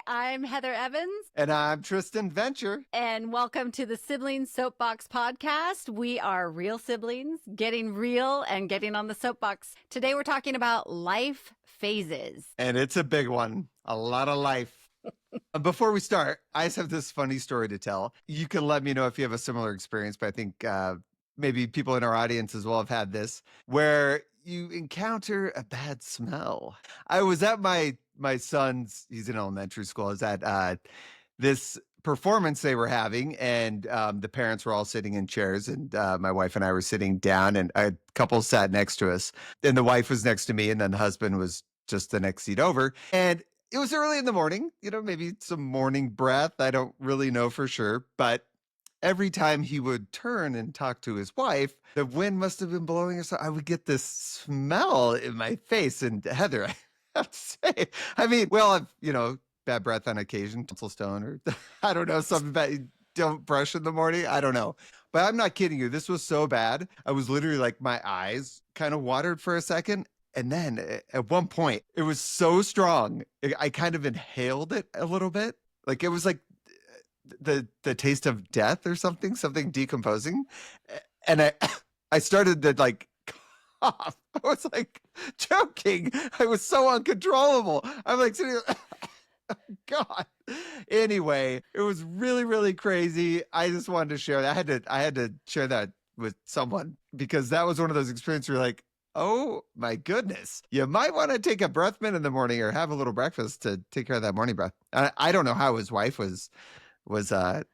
I'm Heather Evans. And I'm Tristan Venture. And welcome to the Sibling Soapbox Podcast. We are real siblings, getting real and getting on the soapbox. Today we're talking about life phases. And it's a big one. A lot of life. Before we start, I just have this funny story to tell. You can let me know if you have a similar experience, but I think maybe people in our audience as well have had this, where you encounter a bad smell. I was at my son's, he's in elementary school, I was at this performance they were having, and the parents were all sitting in chairs, and my wife and I were sitting down, and a couple sat next to us. And the wife was next to me, and then the husband was just the next seat over. And it was early in the morning, maybe some morning breath. I don't really know for sure, but every time he would turn and talk to his wife, the wind must have been blowing or so. I would get this smell in my face. And Heather, I have to say, I mean, well, I've, bad breath on occasion, tonsil stone, or I don't know, something bad. Don't brush in the morning. I don't know. But I'm not kidding you. This was so bad. I was literally like, my eyes kind of watered for a second. And then at one point, it was so strong, I kind of inhaled it a little bit. Like it was like the taste of death or something decomposing. And I started to like cough. I was like choking. I was so uncontrollable. I'm like sitting there, God. Anyway, it was really, really crazy. I just wanted to share that. I had to share that with someone because that was one of those experiences where you're like, oh my goodness, you might want to take a breath mint in the morning or have a little breakfast to take care of that morning breath. I don't know how his wife was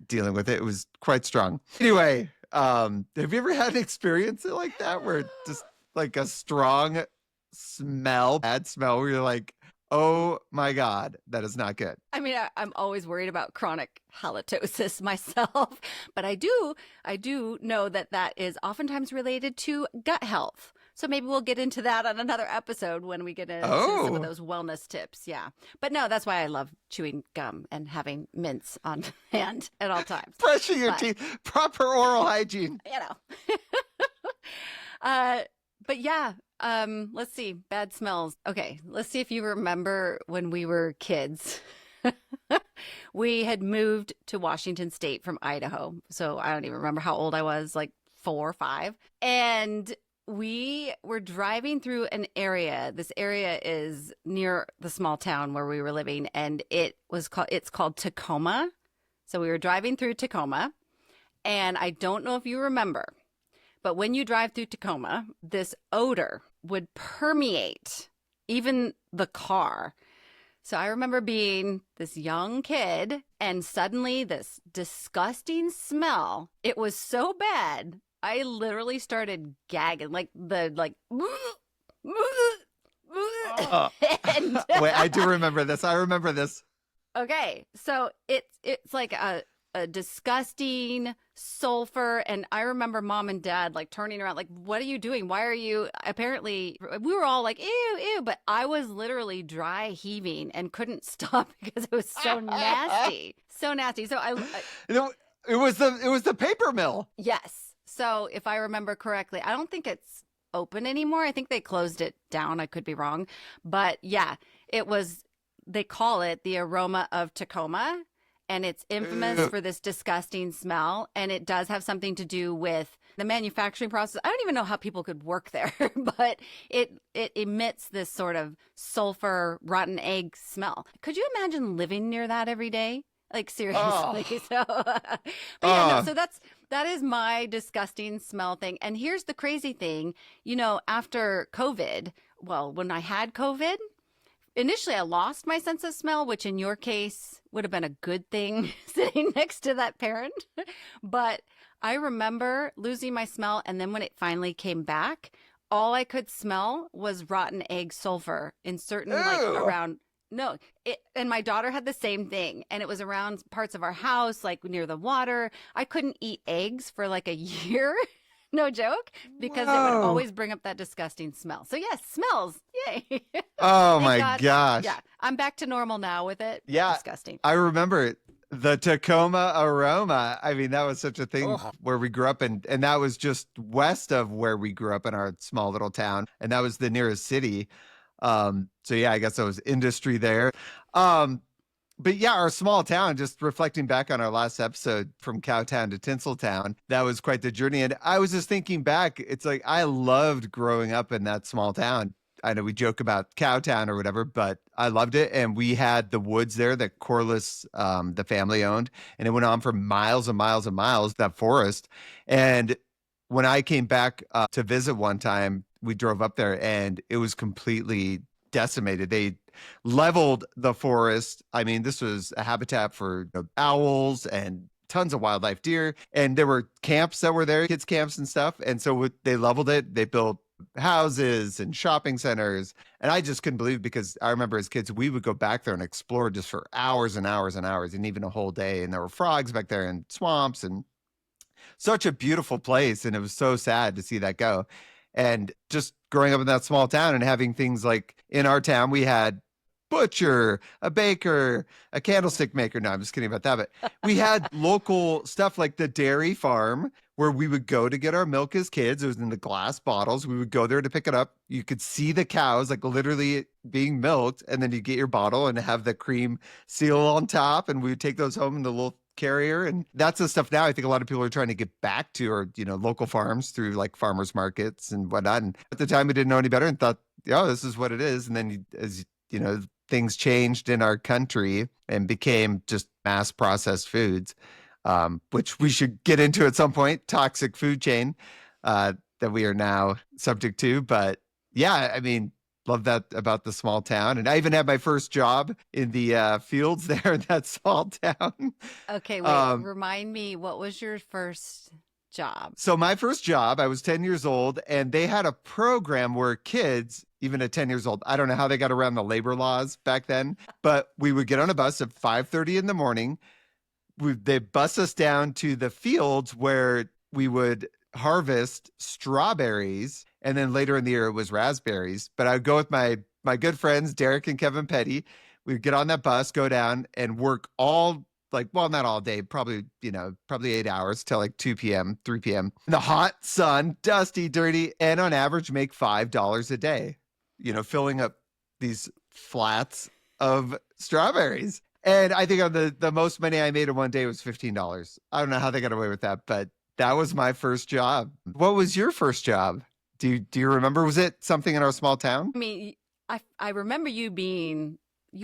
dealing with it. It was quite strong. Anyway, have you ever had an experience like that where just like a strong smell, bad smell where you're like, oh my God, that is not good. I mean, I'm always worried about chronic halitosis myself, but I do know that is oftentimes related to gut health. So maybe we'll get into that on another episode when we get into some of those wellness tips. Yeah. But no, that's why I love chewing gum and having mints on hand at all times. Brushing your teeth, proper oral hygiene. But yeah, let's see. Bad smells. Okay, let's see if you remember when we were kids. We had moved to Washington State from Idaho. So I don't even remember how old I was, like 4 or 5. And we were driving through an area. This area is near the small town where we were living, and it's called Tacoma. So we were driving through Tacoma, and I don't know if you remember, but when you drive through Tacoma, this odor would permeate even the car. So I remember being this young kid, and suddenly this disgusting smell, it was so bad, I literally started gagging, like. Wait, I do remember this. I remember this. Okay, so it's like a disgusting sulfur, and I remember mom and dad like turning around, like, what are you doing? Why are you? Apparently, we were all like, ew, ew, but I was literally dry heaving and couldn't stop because it was so nasty, so nasty. So it was the paper mill. Yes. So if I remember correctly, I don't think it's open anymore. I think they closed it down. I could be wrong. But yeah, they call it the aroma of Tacoma, and it's infamous for this disgusting smell. And it does have something to do with the manufacturing process. I don't even know how people could work there, but it emits this sort of sulfur, rotten egg smell. Could you imagine living near that every day? Like seriously. So, but yeah, no, so that is my disgusting smell thing. And here's the crazy thing, after COVID, well, when I had COVID, initially I lost my sense of smell, which in your case would have been a good thing sitting next to that parent. But I remember losing my smell. And then when it finally came back, all I could smell was rotten egg sulfur in certain around. No, and my daughter had the same thing, and it was around parts of our house, like near the water. I couldn't eat eggs for like a year, no joke, because it would always bring up that disgusting smell. So yes, smells, yay! Oh my gosh! Yeah, I'm back to normal now with it. Yeah, disgusting. I remember the Tacoma aroma. I mean, that was such a thing where we grew up, and that was just west of where we grew up in our small little town, and that was the nearest city. So yeah, I guess there was industry there. But yeah, our small town, just reflecting back on our last episode from Cowtown to Tinseltown, that was quite the journey. And I was just thinking back, it's like I loved growing up in that small town. I know we joke about Cowtown or whatever, but I loved it. And we had the woods there that Corliss, the family owned, and it went on for miles and miles and miles, that forest. And when I came back to visit one time, we drove up there and it was completely decimated. They leveled the forest. I mean, this was a habitat for owls and tons of wildlife, deer, and there were camps that were there, kids camps and stuff. And so they leveled it. They built houses and shopping centers. And I just couldn't believe it, because I remember as kids, we would go back there and explore just for hours and hours and hours, and even a whole day. And there were frogs back there and swamps, and such a beautiful place. And it was so sad to see that go. And just growing up in that small town and having things like in our town, we had butcher, a baker, a candlestick maker. No, I'm just kidding about that. But we had local stuff like the dairy farm where we would go to get our milk as kids. It was in the glass bottles. We would go there to pick it up. You could see the cows like literally being milked, and then you get your bottle and have the cream seal on top. And we would take those home in the little carrier. And that's the stuff now I think a lot of people are trying to get back to, or, local farms through like farmers markets and whatnot. And at the time we didn't know any better and thought, oh, this is what it is. And then as things changed in our country and became just mass processed foods, which we should get into at some point, toxic food chain that we are now subject to. But yeah, I mean, love that about the small town. And I even had my first job in the fields there in that small town. Okay, wait, remind me, what was your first job? So my first job, I was 10 years old, and they had a program where kids, even at 10 years old, I don't know how they got around the labor laws back then, but we would get on a bus at 5:30 in the morning. They bus us down to the fields where we would harvest strawberries, and then later in the year it was raspberries. But I would go with my good friends Derek and Kevin Petty. We'd get on that bus, go down, and work not all day, probably 8 hours till like 2 p.m., 3 p.m. In the hot sun, dusty, dirty, and on average make $5 a day, filling up these flats of strawberries. And I think on the most money I made in one day was $15. I don't know how they got away with that, but that was my first job. What was your first job? Do you remember? Was it something in our small town? I mean, I remember you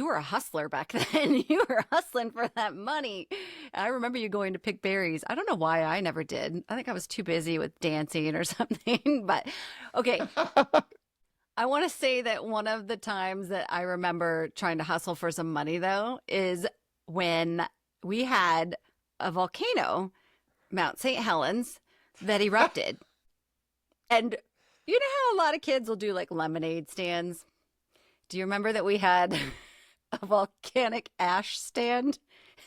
were a hustler back then. You were hustling for that money. I remember you going to pick berries. I don't know why I never did. I think I was too busy with dancing or something. But okay. I want to say that one of the times that I remember trying to hustle for some money, though, is when we had a volcano, Mount St. Helens, that erupted. And you know how a lot of kids will do like lemonade stands? Do you remember that we had a volcanic ash stand,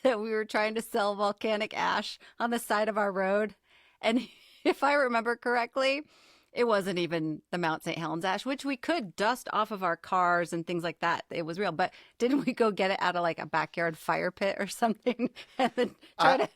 that we were trying to sell volcanic ash on the side of our road? And if I remember correctly, it wasn't even the Mount St. Helens ash, which we could dust off of our cars and things like that. It was real. But didn't we go get it out of like a backyard fire pit or something and then try to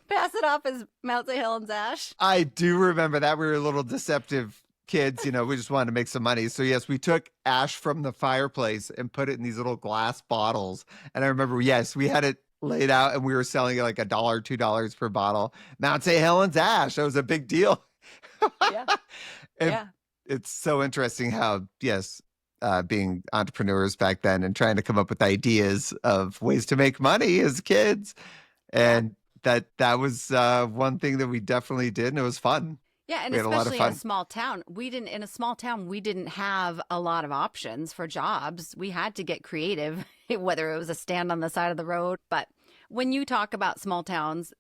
pass it off as Mount St. Helens ash? I do remember that. We were little deceptive kids, we just wanted to make some money. So yes, we took ash from the fireplace and put it in these little glass bottles. And I remember, yes, we had it laid out and we were selling it like $1, $2 per bottle. Mount St. Helens ash. That was a big deal. Yeah. Yeah. It's so interesting how, yes, being entrepreneurs back then and trying to come up with ideas of ways to make money as kids. And that was one thing that we definitely did, and it was fun. Yeah, and especially in a small town, we didn't have a lot of options for jobs. We had to get creative, whether it was a stand on the side of the road. But when you talk about small towns,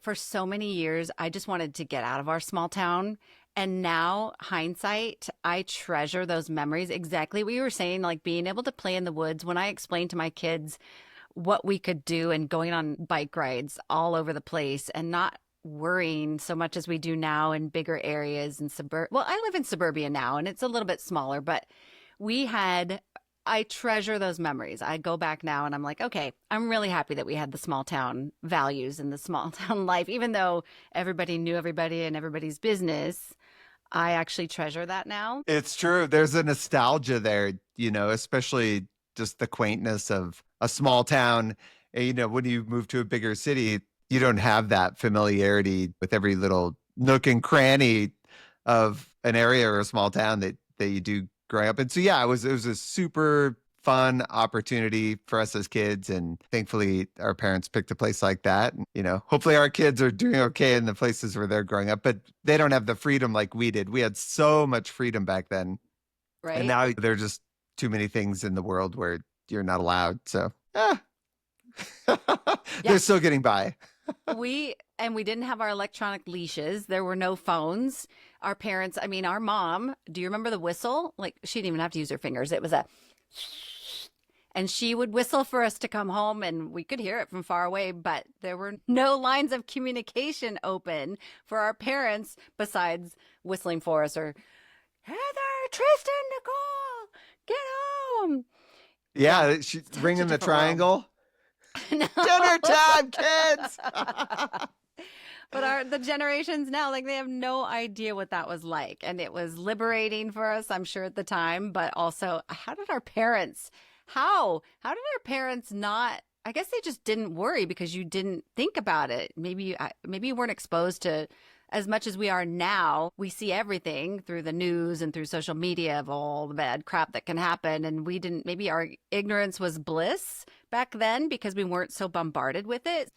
for so many years, I just wanted to get out of our small town. And now, hindsight, I treasure those memories. Exactly what you were saying, like being able to play in the woods. When I explained to my kids what we could do and going on bike rides all over the place and not worrying so much as we do now in bigger areas and well, I live in suburbia now and it's a little bit smaller, but I treasure those memories. I go back now and I'm like, okay, I'm really happy that we had the small town values and the small town life. Even though everybody knew everybody and everybody's business, I actually treasure that now. It's true. There's a nostalgia there, especially just the quaintness of a small town And, when you move to a bigger city, you don't have that familiarity with every little nook and cranny of an area or a small town that you do growing up. And so, yeah, it was a super fun opportunity for us as kids. And thankfully, our parents picked a place like that. And, hopefully our kids are doing okay in the places where they're growing up, but they don't have the freedom like we did. We had so much freedom back then. And Right? now there are just too many things in the world where you're not allowed. So, they're still getting by. We didn't have our electronic leashes. There were no phones. Our parents, our mom, do you remember the whistle? Like, she didn't even have to use her fingers. It was and she would whistle for us to come home, and we could hear it from far away, but there were no lines of communication open for our parents besides whistling for us or, Heather, Tristan, Nicole, get home. Yeah, she's ringing the triangle. No. Dinner time, kids. But the generations now, like, they have no idea what that was like. And it was liberating for us, I'm sure, at the time. But also, how did our parents not, I guess they just didn't worry because you didn't think about it. Maybe you weren't exposed to as much as we are now. We see everything through the news and through social media of all the bad crap that can happen. And we didn't, maybe our ignorance was bliss back then because we weren't so bombarded with it.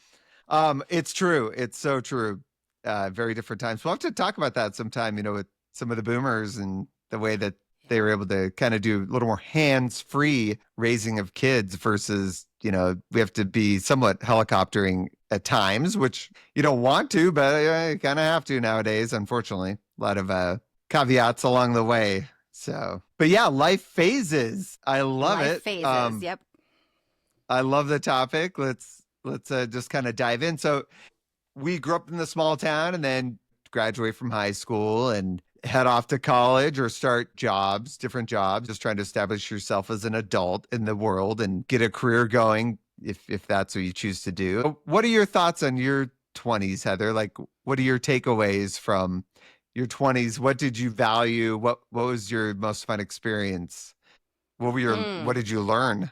It's true. It's so true. Very different times. We'll have to talk about that sometime, with some of the boomers and the way that they were able to kind of do a little more hands-free raising of kids versus, we have to be somewhat helicoptering at times, which you don't want to, but you kind of have to nowadays, unfortunately. A lot of caveats along the way. So, but yeah, life phases. I love it. Life phases, yep. I love the topic. Let's just kind of dive in. So we grew up in the small town and then graduate from high school and head off to college or start different jobs, just trying to establish yourself as an adult in the world and get a career going if that's what you choose to do. What are your thoughts on your 20s, Heather? Like, what are your takeaways from your 20s? What did you value? What was your most fun experience? What did you learn?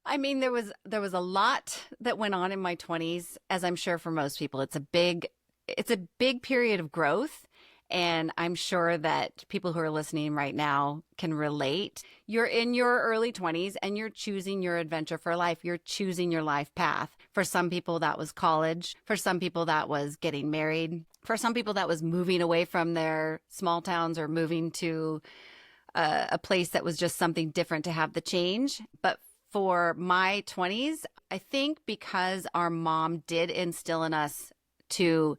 There was a lot that went on in my 20s, as I'm sure for most people. It's a big period of growth, and I'm sure that people who are listening right now can relate. You're in your early 20s and you're choosing your adventure for life. You're choosing your life path. For some people that was college, for some people that was getting married, for some people that was moving away from their small towns or moving to a place that was just something different to have the change. But for my 20s, I think because our mom did instill in us to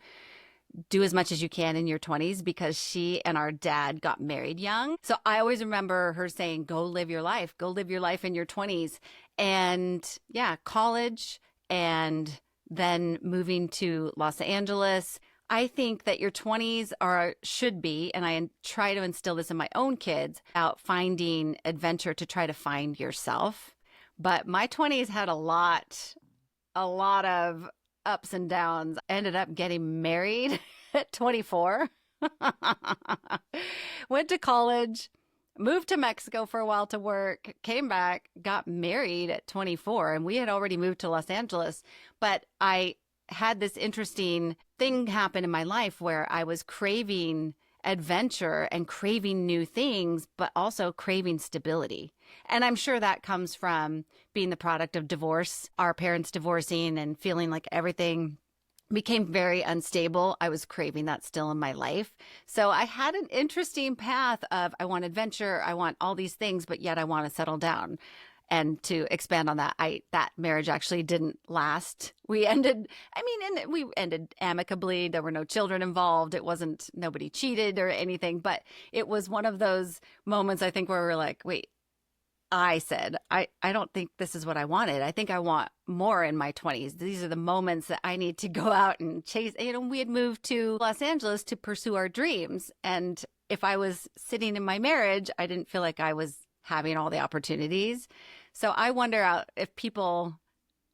do as much as you can in your 20s because she and our dad got married young. So I always remember her saying, go live your life in your 20s. And yeah, college and then moving to Los Angeles. I think that your 20s should be, and I try to instill this in my own kids, out finding adventure to try to find yourself. But my 20s had a lot of ups and downs. I ended up getting married at 24. Went to college, moved to Mexico for a while to work, came back, got married at 24, and we had already moved to Los Angeles. But I had this interesting thing happen in my life where I was craving adventure and craving new things, but also craving stability. And I'm sure that comes from being the product of divorce, our parents divorcing and feeling like everything became very unstable. I was craving that still in my life. So I had an interesting path of I want adventure, I want all these things, but yet I want to settle down. And to expand on that, that marriage actually didn't last. We ended amicably. There were no children involved. Nobody cheated or anything, but it was one of those moments, I think, where we're like, wait, I said, I don't think this is what I wanted. I think I want more in my 20s. These are the moments that I need to go out and chase. We had moved to Los Angeles to pursue our dreams. And if I was sitting in my marriage, I didn't feel like I was having all the opportunities. So I wonder if people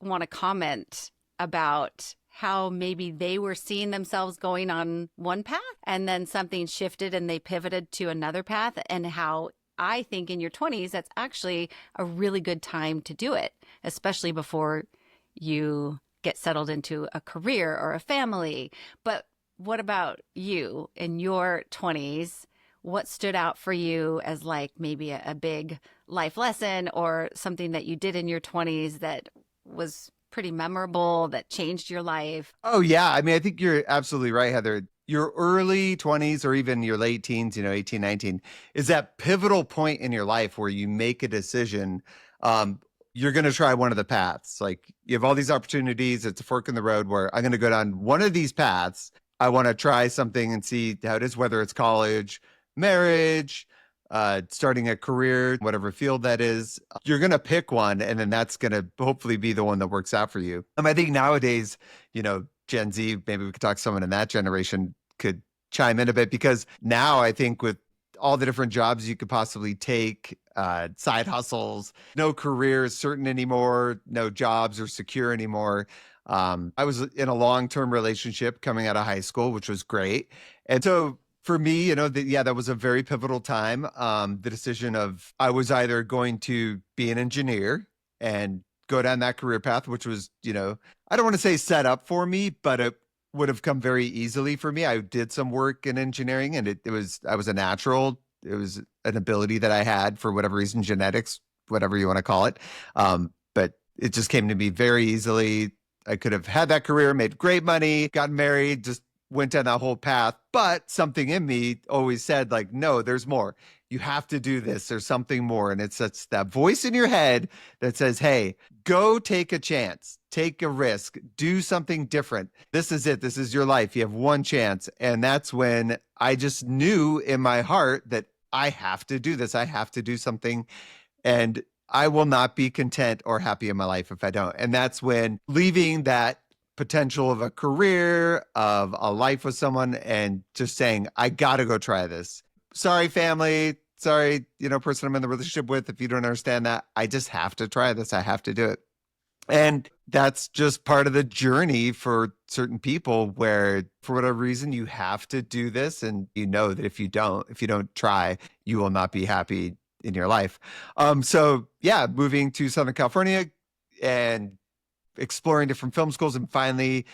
want to comment about how maybe they were seeing themselves going on one path and then something shifted and they pivoted to another path, and how I think in your 20s, that's actually a really good time to do it, especially before you get settled into a career or a family. But what about you in your 20s? What stood out for you as like maybe a big life lesson or something that you did in your 20s that was pretty memorable, that changed your life? Oh, yeah. I mean, I think you're absolutely right, Heather. Your early 20s or even your late teens, 18, 19, is that pivotal point in your life where you make a decision. Um, you're going to try one of the paths. Like you have all these opportunities. It's a fork in the road where I'm going to go down one of these paths. I want to try something and see how it is, whether it's college, marriage, starting a career, whatever field that is. You're going to pick one, and then that's going to hopefully be the one that works out for you. I think nowadays, Gen Z, maybe we could talk to someone in that generation could chime in a bit, because now I think with all the different jobs you could possibly take, side hustles, no career is certain anymore, no jobs are secure anymore. I was in a long-term relationship coming out of high school, which was great. And so for me, that was a very pivotal time. The decision of I was either going to be an engineer and go down that career path, which was, I don't want to say set up for me, but it would have come very easily for me. I did some work in engineering, and I was a natural. It was an ability that I had for whatever reason, genetics, whatever you want to call it. But it just came to me very easily. I could have had that career, made great money, got married, just went down that whole path. But something in me always said, like, no, there's more. You have to do this. There's something more. And it's that voice in your head that says, hey, go take a chance, take a risk, do something different. This is it. This is your life. You have one chance. And that's when I just knew in my heart that I have to do this. I have to do something. And I will not be content or happy in my life if I don't. And that's when leaving that potential of a career, of a life with someone, and just saying, I got to go try this. Sorry, family. Sorry, person I'm in the relationship with. If you don't understand that, I just have to try this. I have to do it. And that's just part of the journey for certain people where for whatever reason, you have to do this. And you know that if you don't try, you will not be happy in your life. So yeah, moving to Southern California and exploring different film schools, and finally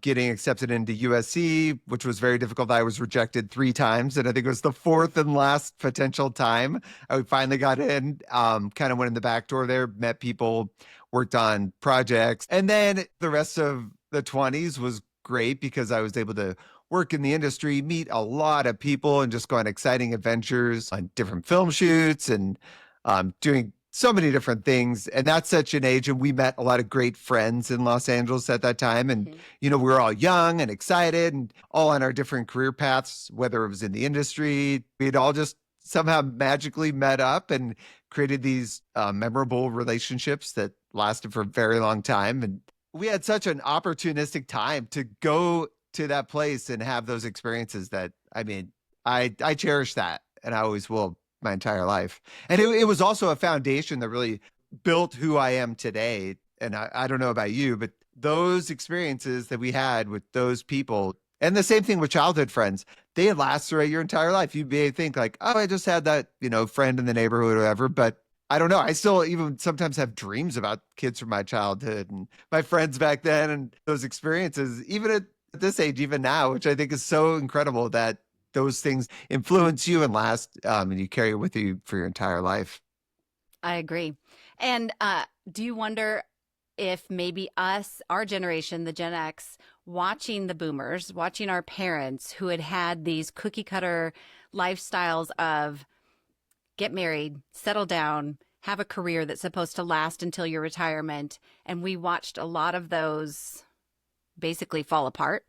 getting accepted into USC, which was very difficult. I was rejected 3 times, and I think it was the 4th and last potential time I finally got in. Kind of went in the back door there, met people, worked on projects, and then the rest of the 20s was great because I was able to work in the industry, meet a lot of people, and just go on exciting adventures on different film shoots and doing so many different things. And that's such an age. And we met a lot of great friends in Los Angeles at that time. And, we were all young and excited and all on our different career paths, whether it was in the industry. We'd all just somehow magically met up and created these memorable relationships that lasted for a very long time. And we had such an opportunistic time to go to that place and have those experiences that, I cherish that, and I always will my entire life. And it was also a foundation that really built who I am today. And I don't know about you, but those experiences that we had with those people, and the same thing with childhood friends, they last throughout your entire life. You may think like, oh, I just had that, friend in the neighborhood or whatever, but I don't know. I still even sometimes have dreams about kids from my childhood and my friends back then and those experiences, even at this age, even now, which I think is so incredible that those things influence you and last, and you carry it with you for your entire life. I agree. And do you wonder if maybe our generation, the Gen X, watching the boomers, watching our parents who had these cookie cutter lifestyles of get married, settle down, have a career that's supposed to last until your retirement. And we watched a lot of those basically fall apart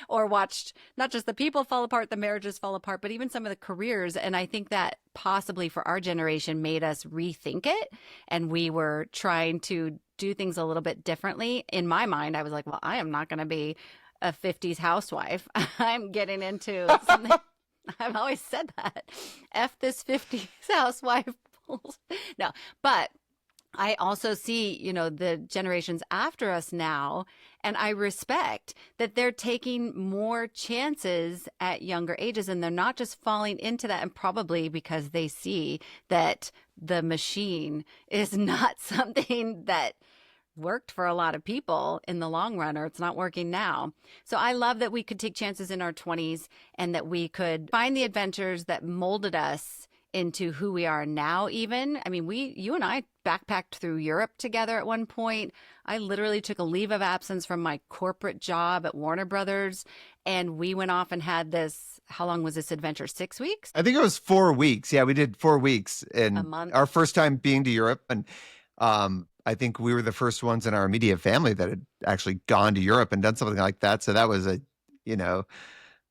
or watched not just the people fall apart, the marriages fall apart, but even some of the careers. And I think that possibly for our generation made us rethink it. And we were trying to do things a little bit differently. In my mind, I was like, well, I am not going to be a 50s housewife. I'm getting into something. I've always said that. F this 50s housewife. No, but I also see, the generations after us now, and I respect that they're taking more chances at younger ages, and they're not just falling into that, and probably because they see that the machine is not something that worked for a lot of people in the long run, or it's not working now. So I love that we could take chances in our 20s and that we could find the adventures that molded us into who we are now even. I mean, you and I backpacked through Europe together at one point. I literally took a leave of absence from my corporate job at Warner Brothers, and we went off and had this, how long was this adventure? 6 weeks? I think it was 4 weeks. Yeah, we did 4 weeks in A month. our first time being to Europe. And I think we were the first ones in our immediate family that had actually gone to Europe and done something like that. So that was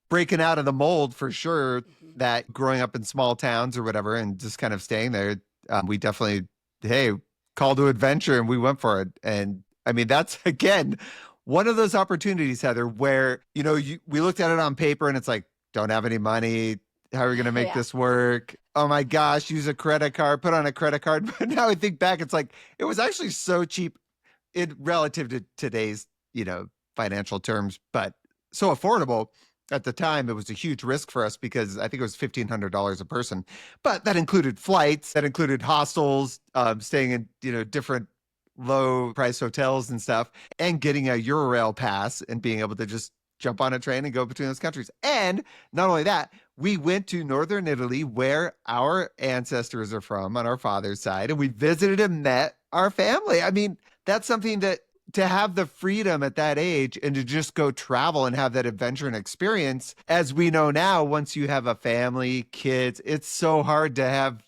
breaking out of the mold for sure, that growing up in small towns or whatever and just kind of staying there. We definitely, hey, call to adventure, and we went for it. And I mean, that's, again, one of those opportunities, Heather, where, we looked at it on paper and it's like, don't have any money. How are we going to make this work? Oh my gosh, use a credit card, put on a credit card. But now I think back, it's like, it was actually so cheap relative to today's, financial terms, but so affordable. At the time, it was a huge risk for us because I think it was $1,500 a person, but that included flights, that included hostels, staying in, different low price hotels and stuff, and getting a Eurail pass and being able to just jump on a train and go between those countries. And not only that, we went to northern Italy, where our ancestors are from on our father's side, and we visited and met our family. I mean, that's something that, to have the freedom at that age and to just go travel and have that adventure and experience, as we know now, once you have a family, kids, it's so hard to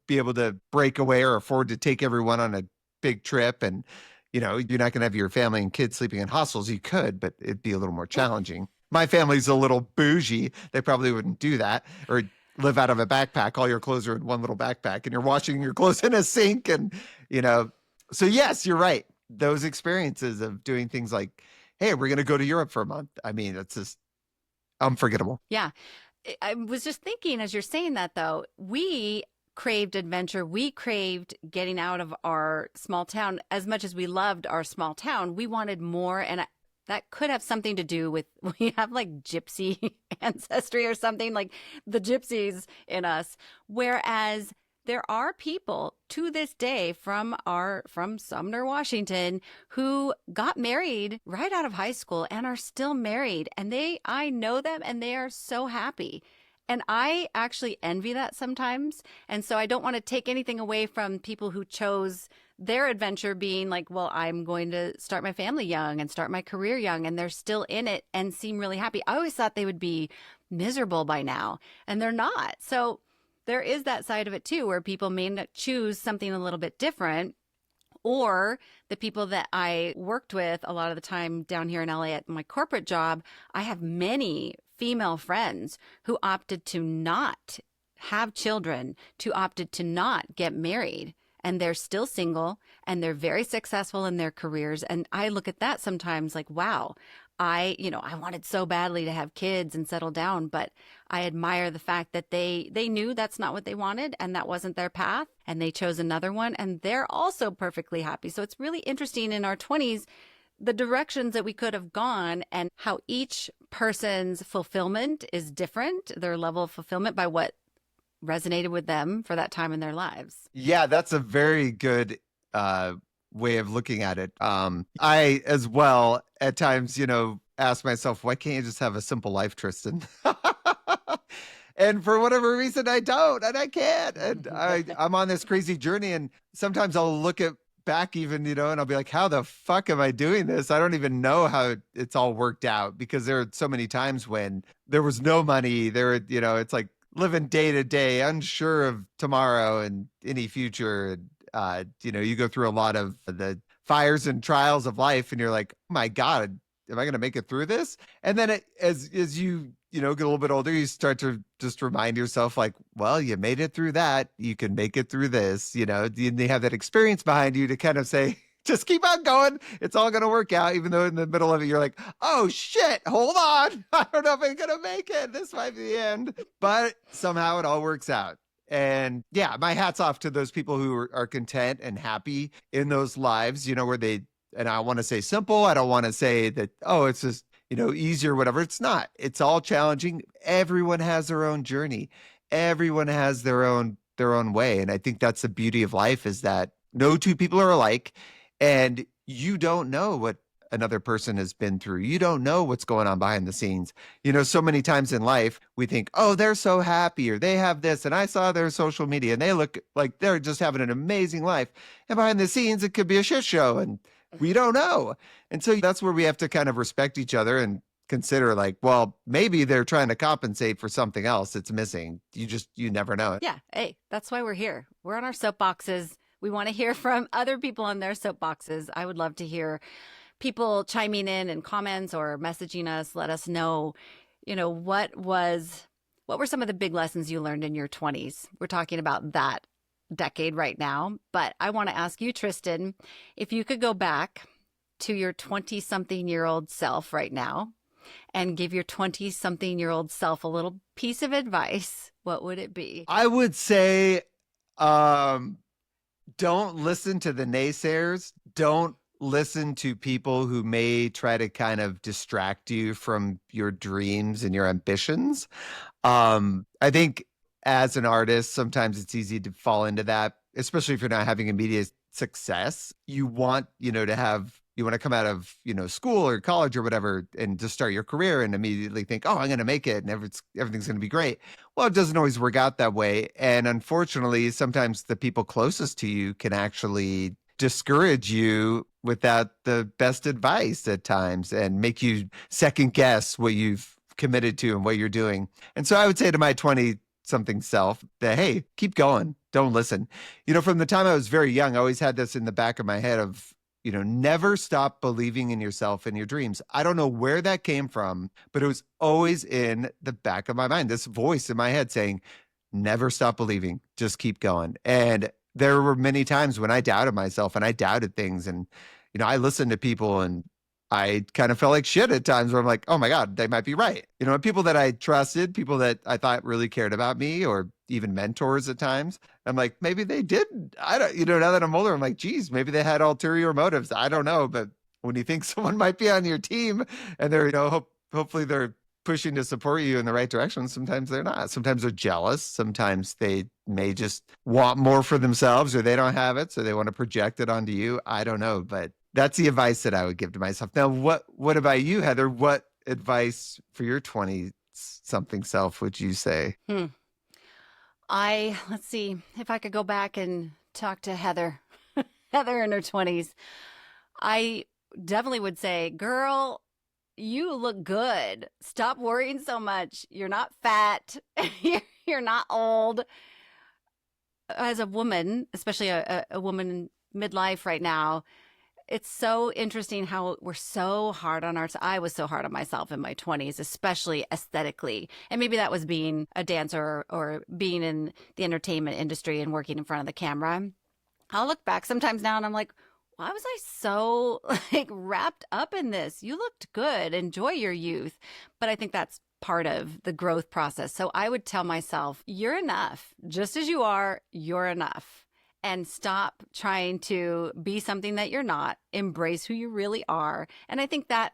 be able to break away or afford to take everyone on a big trip. And, you're not going to have your family and kids sleeping in hostels. You could, but it'd be a little more challenging. My family's a little bougie. They probably wouldn't do that, or live out of a backpack. All your clothes are in one little backpack and you're washing your clothes in a sink. And, so yes, you're right. Those experiences of doing things like, hey, we're going to go to Europe for a month. I mean, it's just unforgettable. Yeah. I was just thinking, as you're saying that, though, we craved adventure. We craved getting out of our small town. As much as we loved our small town, we wanted more. And that could have something to do with, we have like gypsy ancestry or something, like the gypsies in us. Whereas there are people to this day from Sumner, Washington, who got married right out of high school and are still married. And I know them and they are so happy. And I actually envy that sometimes. And so I don't want to take anything away from people who chose their adventure being like, well, I'm going to start my family young and start my career young, and they're still in it and seem really happy. I always thought they would be miserable by now, and they're not. So there is that side of it too, where people may not choose something a little bit different. Or the people that I worked with a lot of the time down here in LA at my corporate job, I have many female friends who opted to not have children, opted to not get married. And they're still single and they're very successful in their careers. And I look at that sometimes like, wow, I wanted so badly to have kids and settle down, but I admire the fact that they knew that's not what they wanted and that wasn't their path, and they chose another one, and they're also perfectly happy. So it's really interesting in our 20s, the directions that we could have gone and how each person's fulfillment is different, their level of fulfillment by what resonated with them for that time in their lives. Yeah, that's a very good way of looking at it. I, as well, at times, ask myself, why can't you just have a simple life, Tristan? And for whatever reason, I don't, and I can't. And I'm on this crazy journey. And sometimes I'll look back even, and I'll be like, how the fuck am I doing this? I don't even know how it's all worked out, because there are so many times when there was no money. It's like living day to day, unsure of tomorrow and any future. You go through a lot of the fires and trials of life, and you're like, oh my God, am I going to make it through this? And then as you get a little bit older, you start to just remind yourself like, well, you made it through that. You can make it through this, you have that experience behind you to kind of say, just keep on going. It's all going to work out. Even though in the middle of it, you're like, oh shit, hold on. I don't know if I'm going to make it. This might be the end, but somehow it all works out. And yeah, my hat's off to those people who are content and happy in those lives, where and I want to say simple. I don't want to say that, oh, it's just, easy or whatever. It's not. It's all challenging. Everyone has their own journey. Everyone has their own way. And I think that's the beauty of life, is that no two people are alike. And you don't know what another person has been through. You don't know what's going on behind the scenes. So many times in life, we think, oh, they're so happy or they have this. And I saw their social media and they look like they're just having an amazing life. And behind the scenes, it could be a shit show and we don't know. And so that's where we have to kind of respect each other and consider like, well, maybe they're trying to compensate for something else that's missing. You never know. Yeah. Hey, that's why we're here. We're on our soapboxes. We want to hear from other people on their soapboxes. I would love to hear people chiming in comments or messaging us. Let us know, what were some of the big lessons you learned in your 20s? We're talking about that decade right now. But I want to ask you, Tristan, if you could go back to your 20-something-year-old self right now and give your 20-something-year-old self a little piece of advice, what would it be? I would say, don't listen to the naysayers. Don't listen to people who may try to kind of distract you from your dreams and your ambitions. I think as an artist, sometimes it's easy to fall into that, especially if you're not having immediate success. You want to come out of, school or college or whatever and just start your career and immediately think, oh, I'm going to make it and everything's going to be great. Well, it doesn't always work out that way. And unfortunately, sometimes the people closest to you can actually discourage you without the best advice at times and make you second guess what you've committed to and what you're doing. And so I would say to my 20-something self that, hey, keep going. Don't listen. From the time I was very young, I always had this in the back of my head of, never stop believing in yourself and your dreams. I don't know where that came from, but it was always in the back of my mind, this voice in my head saying, never stop believing, just keep going. And there were many times when I doubted myself and I doubted things. And, I listened to people and I kind of felt like shit at times where I'm like, oh my God, they might be right. And people that I trusted, people that I thought really cared about me, or even mentors at times. I'm like, maybe they did. I don't, now that I'm older, I'm like, geez, maybe they had ulterior motives. I don't know. But when you think someone might be on your team and they're, hopefully they're pushing to support you in the right direction, sometimes they're not. Sometimes they're jealous. Sometimes they may just want more for themselves or they don't have it. So they want to project it onto you. I don't know. But that's the advice that I would give to myself. Now, what about you, Heather? What advice for your 20-something self would you say? Let's see if I could go back and talk to Heather, Heather in her 20s. I definitely would say, girl, you look good. Stop worrying so much. You're not fat. You're not old. As a woman, especially a woman in midlife right now, it's so interesting how we're so hard on I was so hard on myself in my 20s, especially aesthetically. And maybe that was being a dancer or being in the entertainment industry and working in front of the camera. I'll look back sometimes now and I'm like, why was I so wrapped up in this? You looked good. Enjoy your youth. But I think that's part of the growth process. So I would tell myself, you're enough. Just as you are, you're enough. And stop trying to be something that you're not. Embrace who you really are. And I think that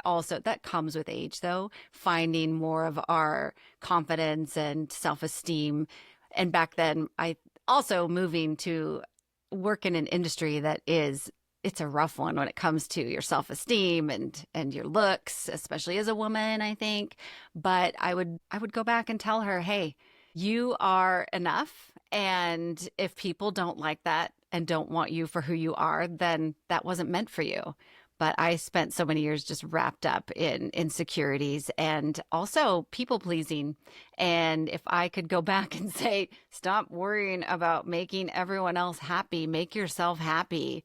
comes with age, though, finding more of our confidence and self-esteem. And back then, I also moving to work in an industry that it's a rough one when it comes to your self-esteem and your looks, especially as a woman, I think. But I would go back and tell her, hey, you are enough. And if people don't like that and don't want you for who you are, then that wasn't meant for you. But I spent so many years just wrapped up in insecurities and also people pleasing. And if I could go back and say, stop worrying about making everyone else happy, make yourself happy.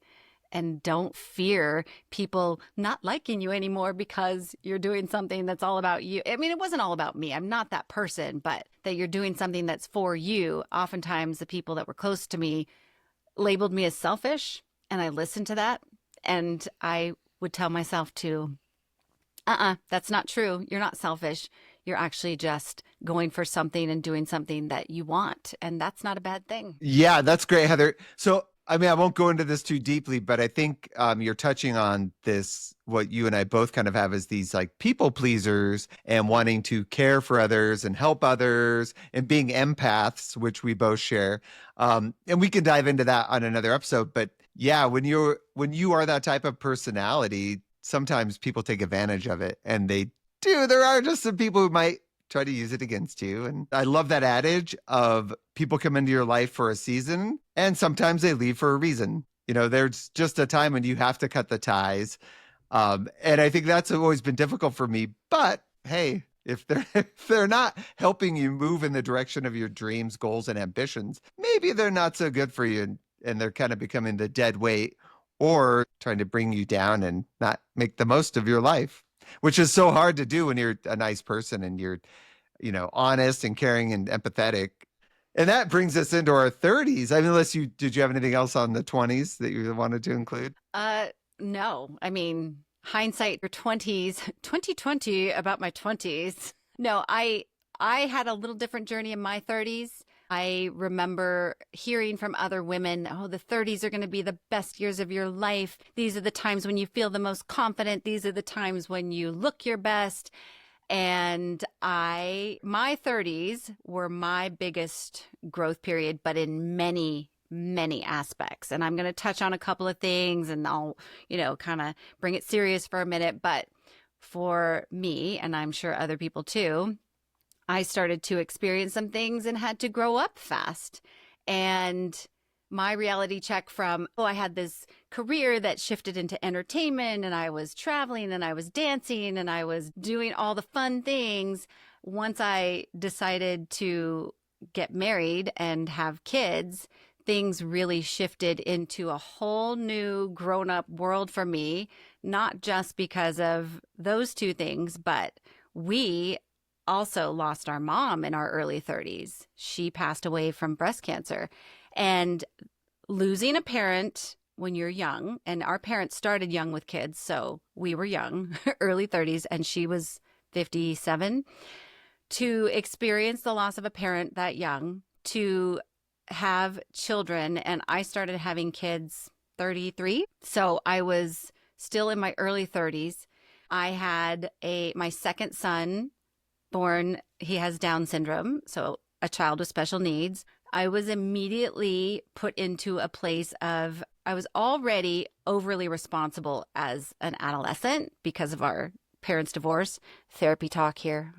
And don't fear people not liking you anymore because you're doing something that's all about you. I mean, it wasn't all about me. I'm not that person, but that you're doing something that's for you. Oftentimes, the people that were close to me labeled me as selfish, and I listened to that. And I would tell myself to, that's not true. You're not selfish. You're actually just going for something and doing something that you want. And that's not a bad thing. Yeah, that's great, Heather. So I won't go into this too deeply, but I think you're touching on this, what you and I both kind of have is these like people pleasers and wanting to care for others and help others and being empaths, which we both share. And we can dive into that on another episode. But Yeah, when you are that type of personality, sometimes people take advantage of it, and they do. There are just some people who might try to use it against you. And I love that adage of people come into your life for a season and sometimes they leave for a reason. There's just a time when you have to cut the ties. And I think that's always been difficult for me. But hey, if they're if they're not helping you move in the direction of your dreams, goals, and ambitions, maybe they're not so good for you, and they're kind of becoming the dead weight or trying to bring you down and not make the most of your life, which is so hard to do when you're a nice person and you're, honest and caring and empathetic. And that brings us into our 30s. I mean, did you have anything else on the 20s that you wanted to include? No. I mean, hindsight your 20s, 2020 about my 20s. No, I had a little different journey in my 30s. I remember hearing from other women, oh, the 30s are going to be the best years of your life. These are the times when you feel the most confident. These are the times when you look your best. And my 30s were my biggest growth period, but in many, many aspects. And I'm going to touch on a couple of things and I'll, kind of bring it serious for a minute. But for me, and I'm sure other people too, I started to experience some things and had to grow up fast. And my reality check from, I had this career that shifted into entertainment and I was traveling and I was dancing and I was doing all the fun things. Once I decided to get married and have kids, things really shifted into a whole new grown-up world for me, not just because of those two things, but we also lost our mom in our early 30s. She passed away from breast cancer. And losing a parent when you're young, and our parents started young with kids, so we were young, early 30s, and she was 57. To experience the loss of a parent that young, to have children, and I started having kids 33. So I was still in my early 30s. I had my second son born, he has Down syndrome, so a child with special needs. I was immediately put into a place of, I was already overly responsible as an adolescent because of our parents' divorce. Therapy talk here.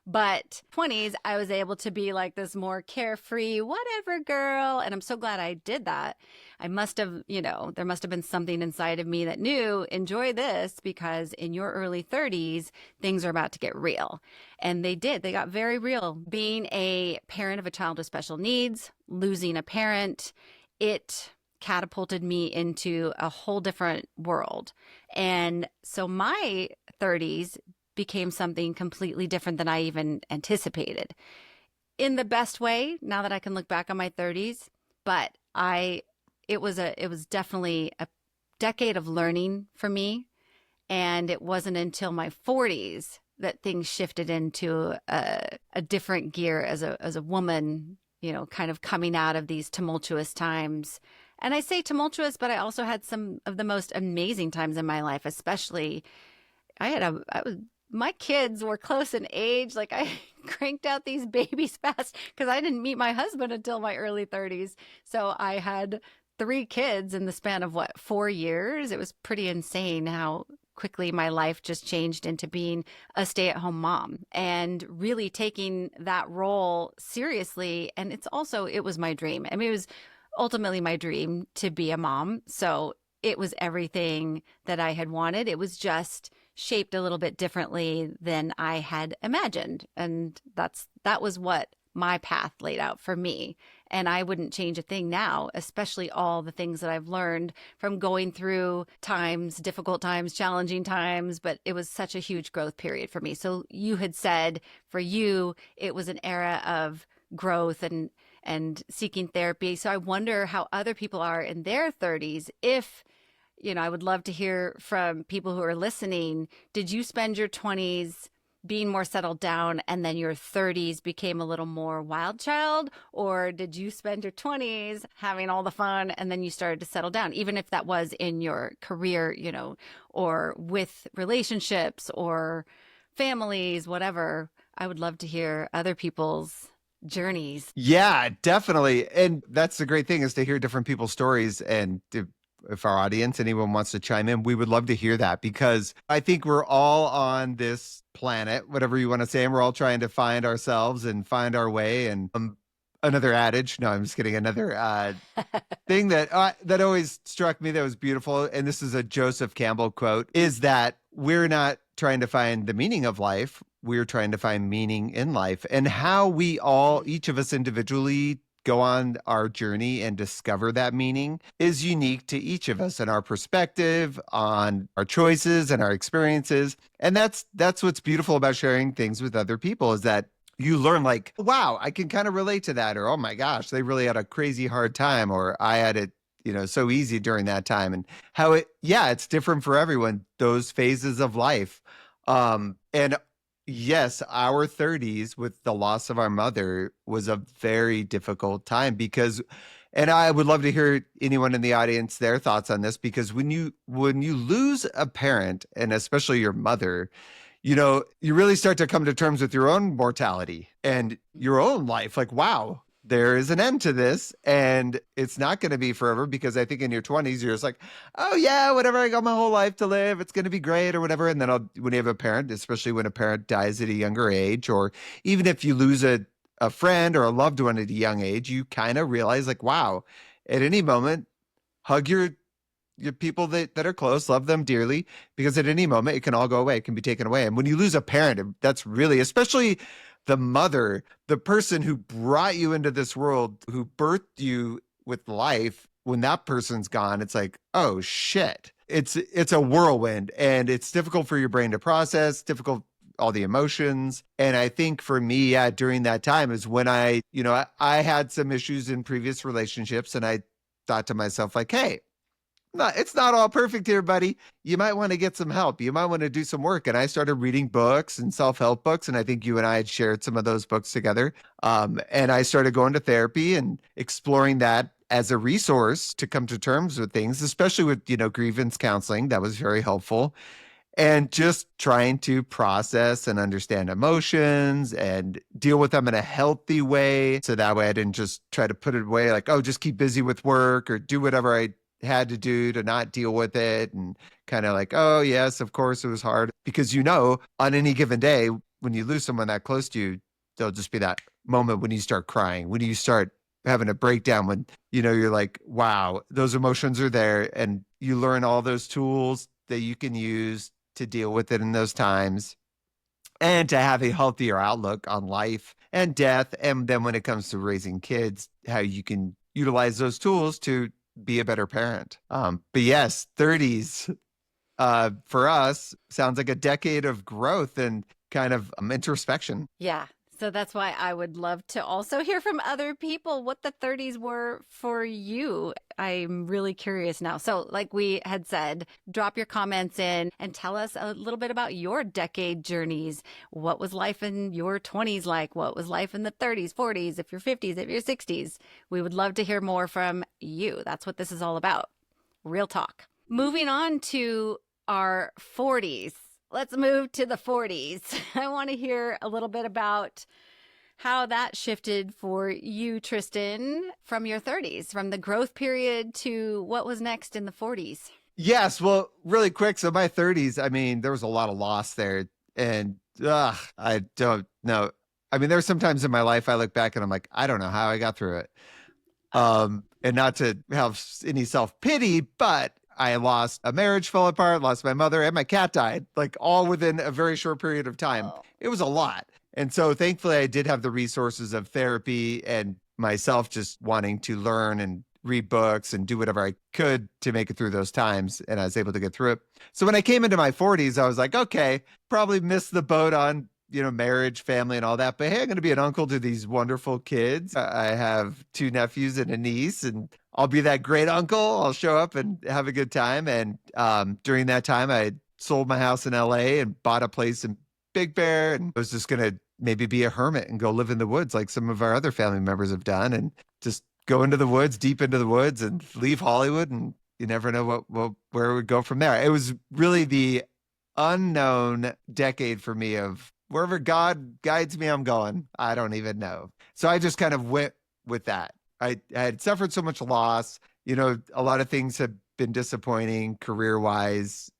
But 20s, I was able to be like this more carefree, whatever girl. And I'm so glad I did that. I must have, there must have been something inside of me that knew, enjoy this, because in your early 30s, things are about to get real. And they did. They got very real. Being a parent of a child with special needs, losing a parent, it catapulted me into a whole different world. And so my 30s became something completely different than I even anticipated, in the best way, now that I can look back on my 30s. But it was definitely a decade of learning for me. And it wasn't until my 40s that things shifted into a different gear as a woman, kind of coming out of these tumultuous times. And I say tumultuous, but I also had some of the most amazing times in my life, especially my kids were close in age. Like I cranked out these babies fast because I didn't meet my husband until my early 30s. So I had 3 kids in the span of 4 years. It was pretty insane how quickly my life just changed into being a stay-at-home mom and really taking that role seriously. And it was my dream. I mean, it was ultimately my dream to be a mom. So it was everything that I had wanted. It was just shaped a little bit differently than I had imagined. And that was what my path laid out for me. And I wouldn't change a thing now, especially all the things that I've learned from going through times, difficult times, challenging times. But it was such a huge growth period for me. So you had said for you, it was an era of growth and seeking therapy. So I wonder how other people are in their 30s. If, I would love to hear from people who are listening. Did you spend your 20s being more settled down and then your 30s became a little more wild child? Or did you spend your 20s having all the fun and then you started to settle down, even if that was in your career, or with relationships or families, whatever? I would love to hear other people's journeys. Yeah, definitely. And that's the great thing is to hear different people's stories. And if our audience, anyone wants to chime in, we would love to hear that because I think we're all on this planet, whatever you want to say, and we're all trying to find ourselves and find our way. And another adage, no, I'm just kidding. Another thing that always struck me that was beautiful, and this is a Joseph Campbell quote, is that we're not trying to find the meaning of life. We're trying to find meaning in life, and how we all, each of us individually, go on our journey and discover that meaning is unique to each of us and our perspective on our choices and our experiences. And that's what's beautiful about sharing things with other people is that you learn like, wow, I can kind of relate to that. Or, oh my gosh, they really had a crazy hard time. Or I had it, so easy during that time. And how it's different for everyone, those phases of life. And yes, our 30s with the loss of our mother was a very difficult time and I would love to hear anyone in the audience, their thoughts on this, because when you lose a parent and especially your mother, you really start to come to terms with your own mortality and your own life. Like, wow, there is an end to this and it's not going to be forever, because I think in your 20s, you're just like, oh yeah, whatever, I got my whole life to live. It's going to be great or whatever. And then when you have a parent, especially when a parent dies at a younger age, or even if you lose a friend or a loved one at a young age, you kind of realize like, wow, at any moment, hug your people that are close, love them dearly, because at any moment it can all go away. It can be taken away. And when you lose a parent, that's really, especially the mother, the person who brought you into this world, who birthed you with life, when that person's gone, it's like, oh shit. It's a whirlwind and it's difficult for your brain to process, difficult, all the emotions. And I think for me, during that time is when I had some issues in previous relationships, and I thought to myself like, hey, it's not all perfect here, buddy. You might want to get some help. You might want to do some work. And I started reading books and self-help books. And I think you and I had shared some of those books together. And I started going to therapy and exploring that as a resource to come to terms with things, especially with, grievance counseling. That was very helpful. And just trying to process and understand emotions and deal with them in a healthy way. So that way I didn't just try to put it away like, oh, just keep busy with work or do whatever I had to do to not deal with it, and kind of like, oh yes, of course it was hard, because on any given day when you lose someone that close to you, there'll just be that moment when you start crying, when you start having a breakdown, when you're like, wow, those emotions are there, and you learn all those tools that you can use to deal with it in those times and to have a healthier outlook on life and death. And then when it comes to raising kids, how you can utilize those tools to be a better parent. But yes, 30s for us sounds like a decade of growth and kind of introspection. Yeah. So that's why I would love to also hear from other people what the 30s were for you. I'm really curious now. So like we had said, drop your comments in and tell us a little bit about your decade journeys. What was life in your 20s like? What was life in the 30s, 40s, if you're 50s, if you're 60s? We would love to hear more from you. That's what this is all about. Real talk. Moving on to our 40s. Let's move to the 40s. I want to hear a little bit about how that shifted for you, Tristan, from your 30s, from the growth period to what was next in the 40s. Yes. Well, really quick. So my 30s, I mean, there was a lot of loss there, and I don't know. I mean, there's sometimes in my life I look back and I'm like, I don't know how I got through it. And not to have any self-pity, but I lost a marriage, fell apart, lost my mother, and my cat died, like all within a very short period of time. Oh. It was a lot. And so thankfully I did have the resources of therapy and myself just wanting to learn and read books and do whatever I could to make it through those times. And I was able to get through it. So when I came into my 40s, I was like, okay, probably missed the boat on marriage, family, and all that. But hey, I'm going to be an uncle to these wonderful kids. I have 2 nephews and a niece, and I'll be that great uncle. I'll show up and have a good time. And during that time, I sold my house in LA and bought a place in Big Bear, and I was just going to maybe be a hermit and go live in the woods like some of our other family members have done, and just go into the woods, deep into the woods, and leave Hollywood. And you never know where it would go from there. It was really the unknown decade for me of wherever God guides me, I'm going. I don't even know. So I just kind of went with that. I had suffered so much loss. A lot of things have been disappointing career wise,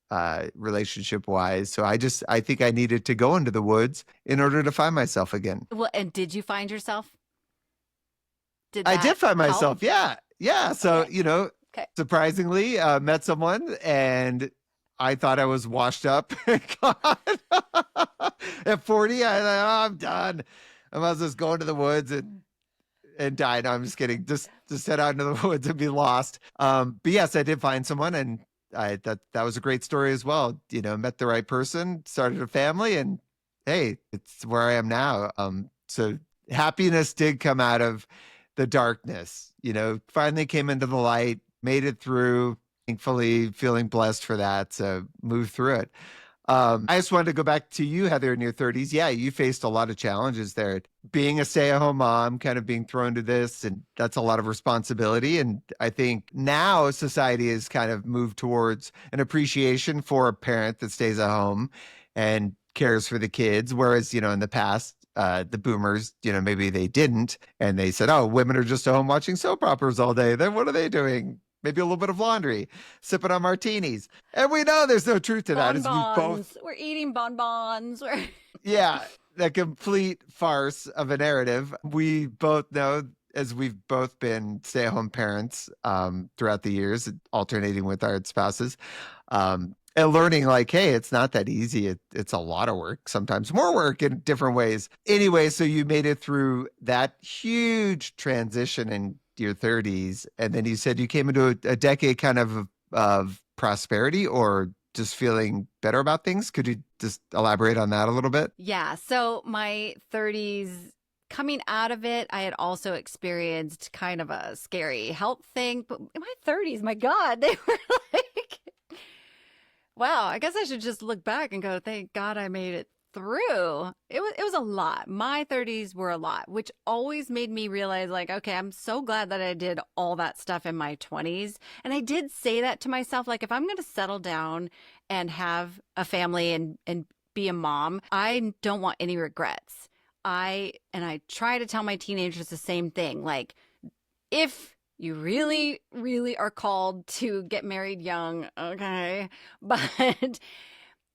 relationship wise. So I think I needed to go into the woods in order to find myself again. Well, and did you find yourself? Did I did that find help? myself. Yeah. Yeah. So, Okay. Okay. surprisingly, met someone and I thought I was washed up. God. At 40, I thought, oh, I'm done. I might as well just go into the woods and die. No, I'm just kidding. Just head out into the woods and be lost. But yes, I did find someone, and that was a great story as well. Met the right person, started a family, and hey, it's where I am now. So happiness did come out of the darkness. Finally came into the light, made it through. Thankfully, feeling blessed for that. So move through it. I just wanted to go back to you, Heather, in your 30s. Yeah, you faced a lot of challenges there. Being a stay-at-home mom, kind of being thrown to this, and that's a lot of responsibility. And I think now society has kind of moved towards an appreciation for a parent that stays at home and cares for the kids. Whereas, in the past, the boomers, maybe they didn't. And they said, oh, women are just at home watching soap operas all day. Then what are they doing? Maybe a little bit of laundry, sipping on martinis. And we know there's no truth to that. As we both, We're eating bonbons. yeah, the complete farce of a narrative. We both know, as we've both been stay-at-home parents throughout the years, alternating with our spouses, and learning like, hey, it's not that easy. It's a lot of work, sometimes more work in different ways. Anyway, so you made it through that huge transition in your 30s, and then you said you came into a decade kind of prosperity, or just feeling better about things. Could you just elaborate on that a little bit? Yeah. So my 30s, coming out of it, I had also experienced kind of a scary health thing. But in my 30s, my God, they were like, wow, I guess I should just look back and go, thank God I made it through. It was a lot. My 30s were a lot, which always made me realize, like, okay, I'm so glad that I did all that stuff in my 20s. And I did say that to myself, like, if I'm going to settle down and have a family and be a mom, I don't want any regrets. I try to tell my teenagers the same thing. Like, if you really, really are called to get married young, okay, but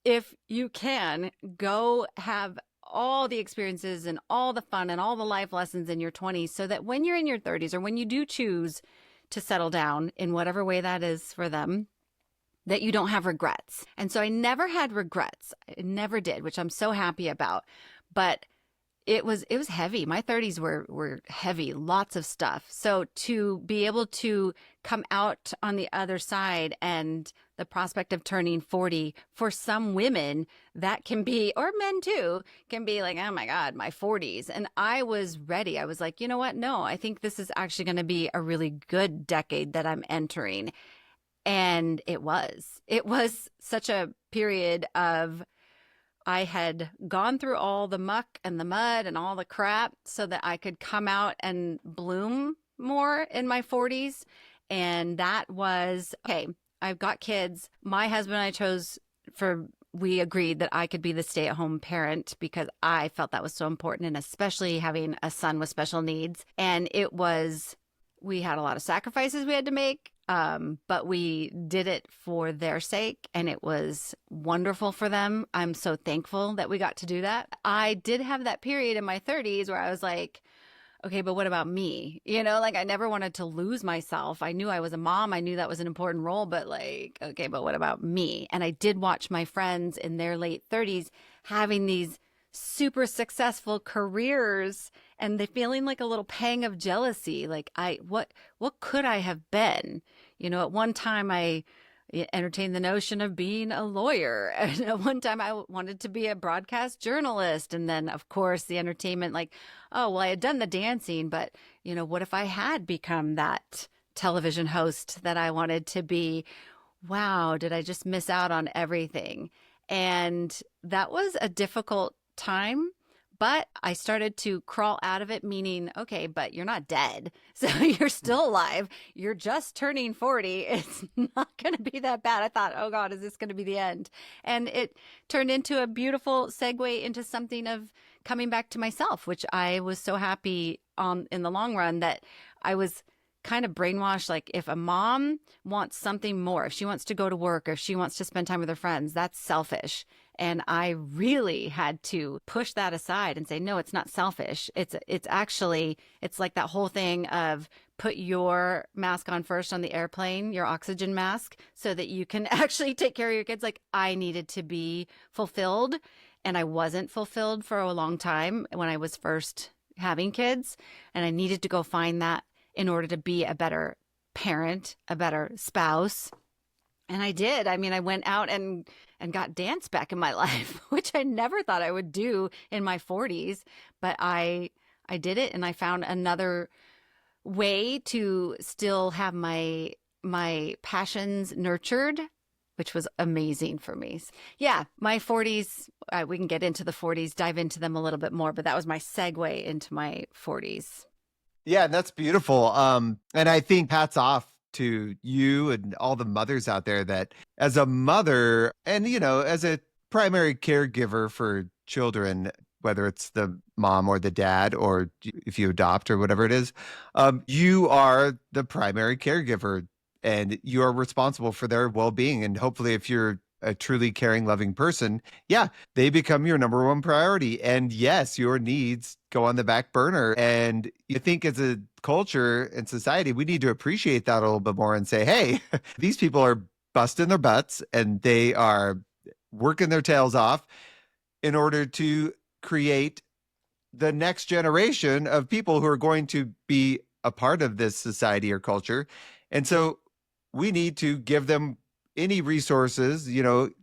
if you can, go have all the experiences and all the fun and all the life lessons in your 20s, so that when you're in your 30s, or when you do choose to settle down in whatever way that is for them, that you don't have regrets. And so I never had regrets. I never did, which I'm so happy about. But it was heavy. My 30s were heavy, lots of stuff. So to be able to come out on the other side, and the prospect of turning 40, for some women, that can be, or men too, can be like, oh my God, my 40s. And I was ready. I was like, you know what? No, I think this is actually going to be a really good decade that I'm entering. And it was such a period of, I had gone through all the muck and the mud and all the crap so that I could come out and bloom more in my 40s. And that was, okay, I've got kids. My husband and I we agreed that I could be the stay-at-home parent because I felt that was so important, and especially having a son with special needs. And we had a lot of sacrifices we had to make. But we did it for their sake, and it was wonderful for them. I'm so thankful that we got to do that. I did have that period in my 30s where I was like, okay, but what about me? Like, I never wanted to lose myself. I knew I was a mom. I knew that was an important role, but like, okay, but what about me? And I did watch my friends in their late 30s having these super successful careers, and they feeling like a little pang of jealousy. Like, what could I have been? At one time I entertained the notion of being a lawyer. And at one time I wanted to be a broadcast journalist. And then, of course, the entertainment, like, oh, well, I had done the dancing, but, what if I had become that television host that I wanted to be? Wow, did I just miss out on everything? And that was a difficult time. But I started to crawl out of it, meaning, okay, but you're not dead. So you're still alive. You're just turning 40. It's not going to be that bad. I thought, oh God, is this going to be the end? And it turned into a beautiful segue into something of coming back to myself, which I was so happy in the long run that I was kind of brainwashed. Like if a mom wants something more, if she wants to go to work or if she wants to spend time with her friends, that's selfish. And I really had to push that aside and say, no, it's not selfish. It's actually, it's like that whole thing of put your mask on first on the airplane, your oxygen mask, so that you can actually take care of your kids. Like I needed to be fulfilled, and I wasn't fulfilled for a long time when I was first having kids. And I needed to go find that in order to be a better parent, a better spouse. And I did. I mean, I went out and got dance back in my life, which I never thought I would do in my 40s, but I did it, and I found another way to still have my passions nurtured, which was amazing for me. Yeah, my 40s, we can get into the 40s, dive into them a little bit more, but that was my segue into my 40s. Yeah, and that's beautiful. And I think hats off to you and all the mothers out there that as a mother and, as a primary caregiver for children, whether it's the mom or the dad, or if you adopt or whatever it is, you are the primary caregiver and you are responsible for their well-being. And hopefully if you're a truly caring, loving person, yeah, they become your number one priority. And yes, your needs go on the back burner. And you think as a culture and society, we need to appreciate that a little bit more and say, hey, these people are busting their butts and they are working their tails off in order to create the next generation of people who are going to be a part of this society or culture. And so we need to give them any resources,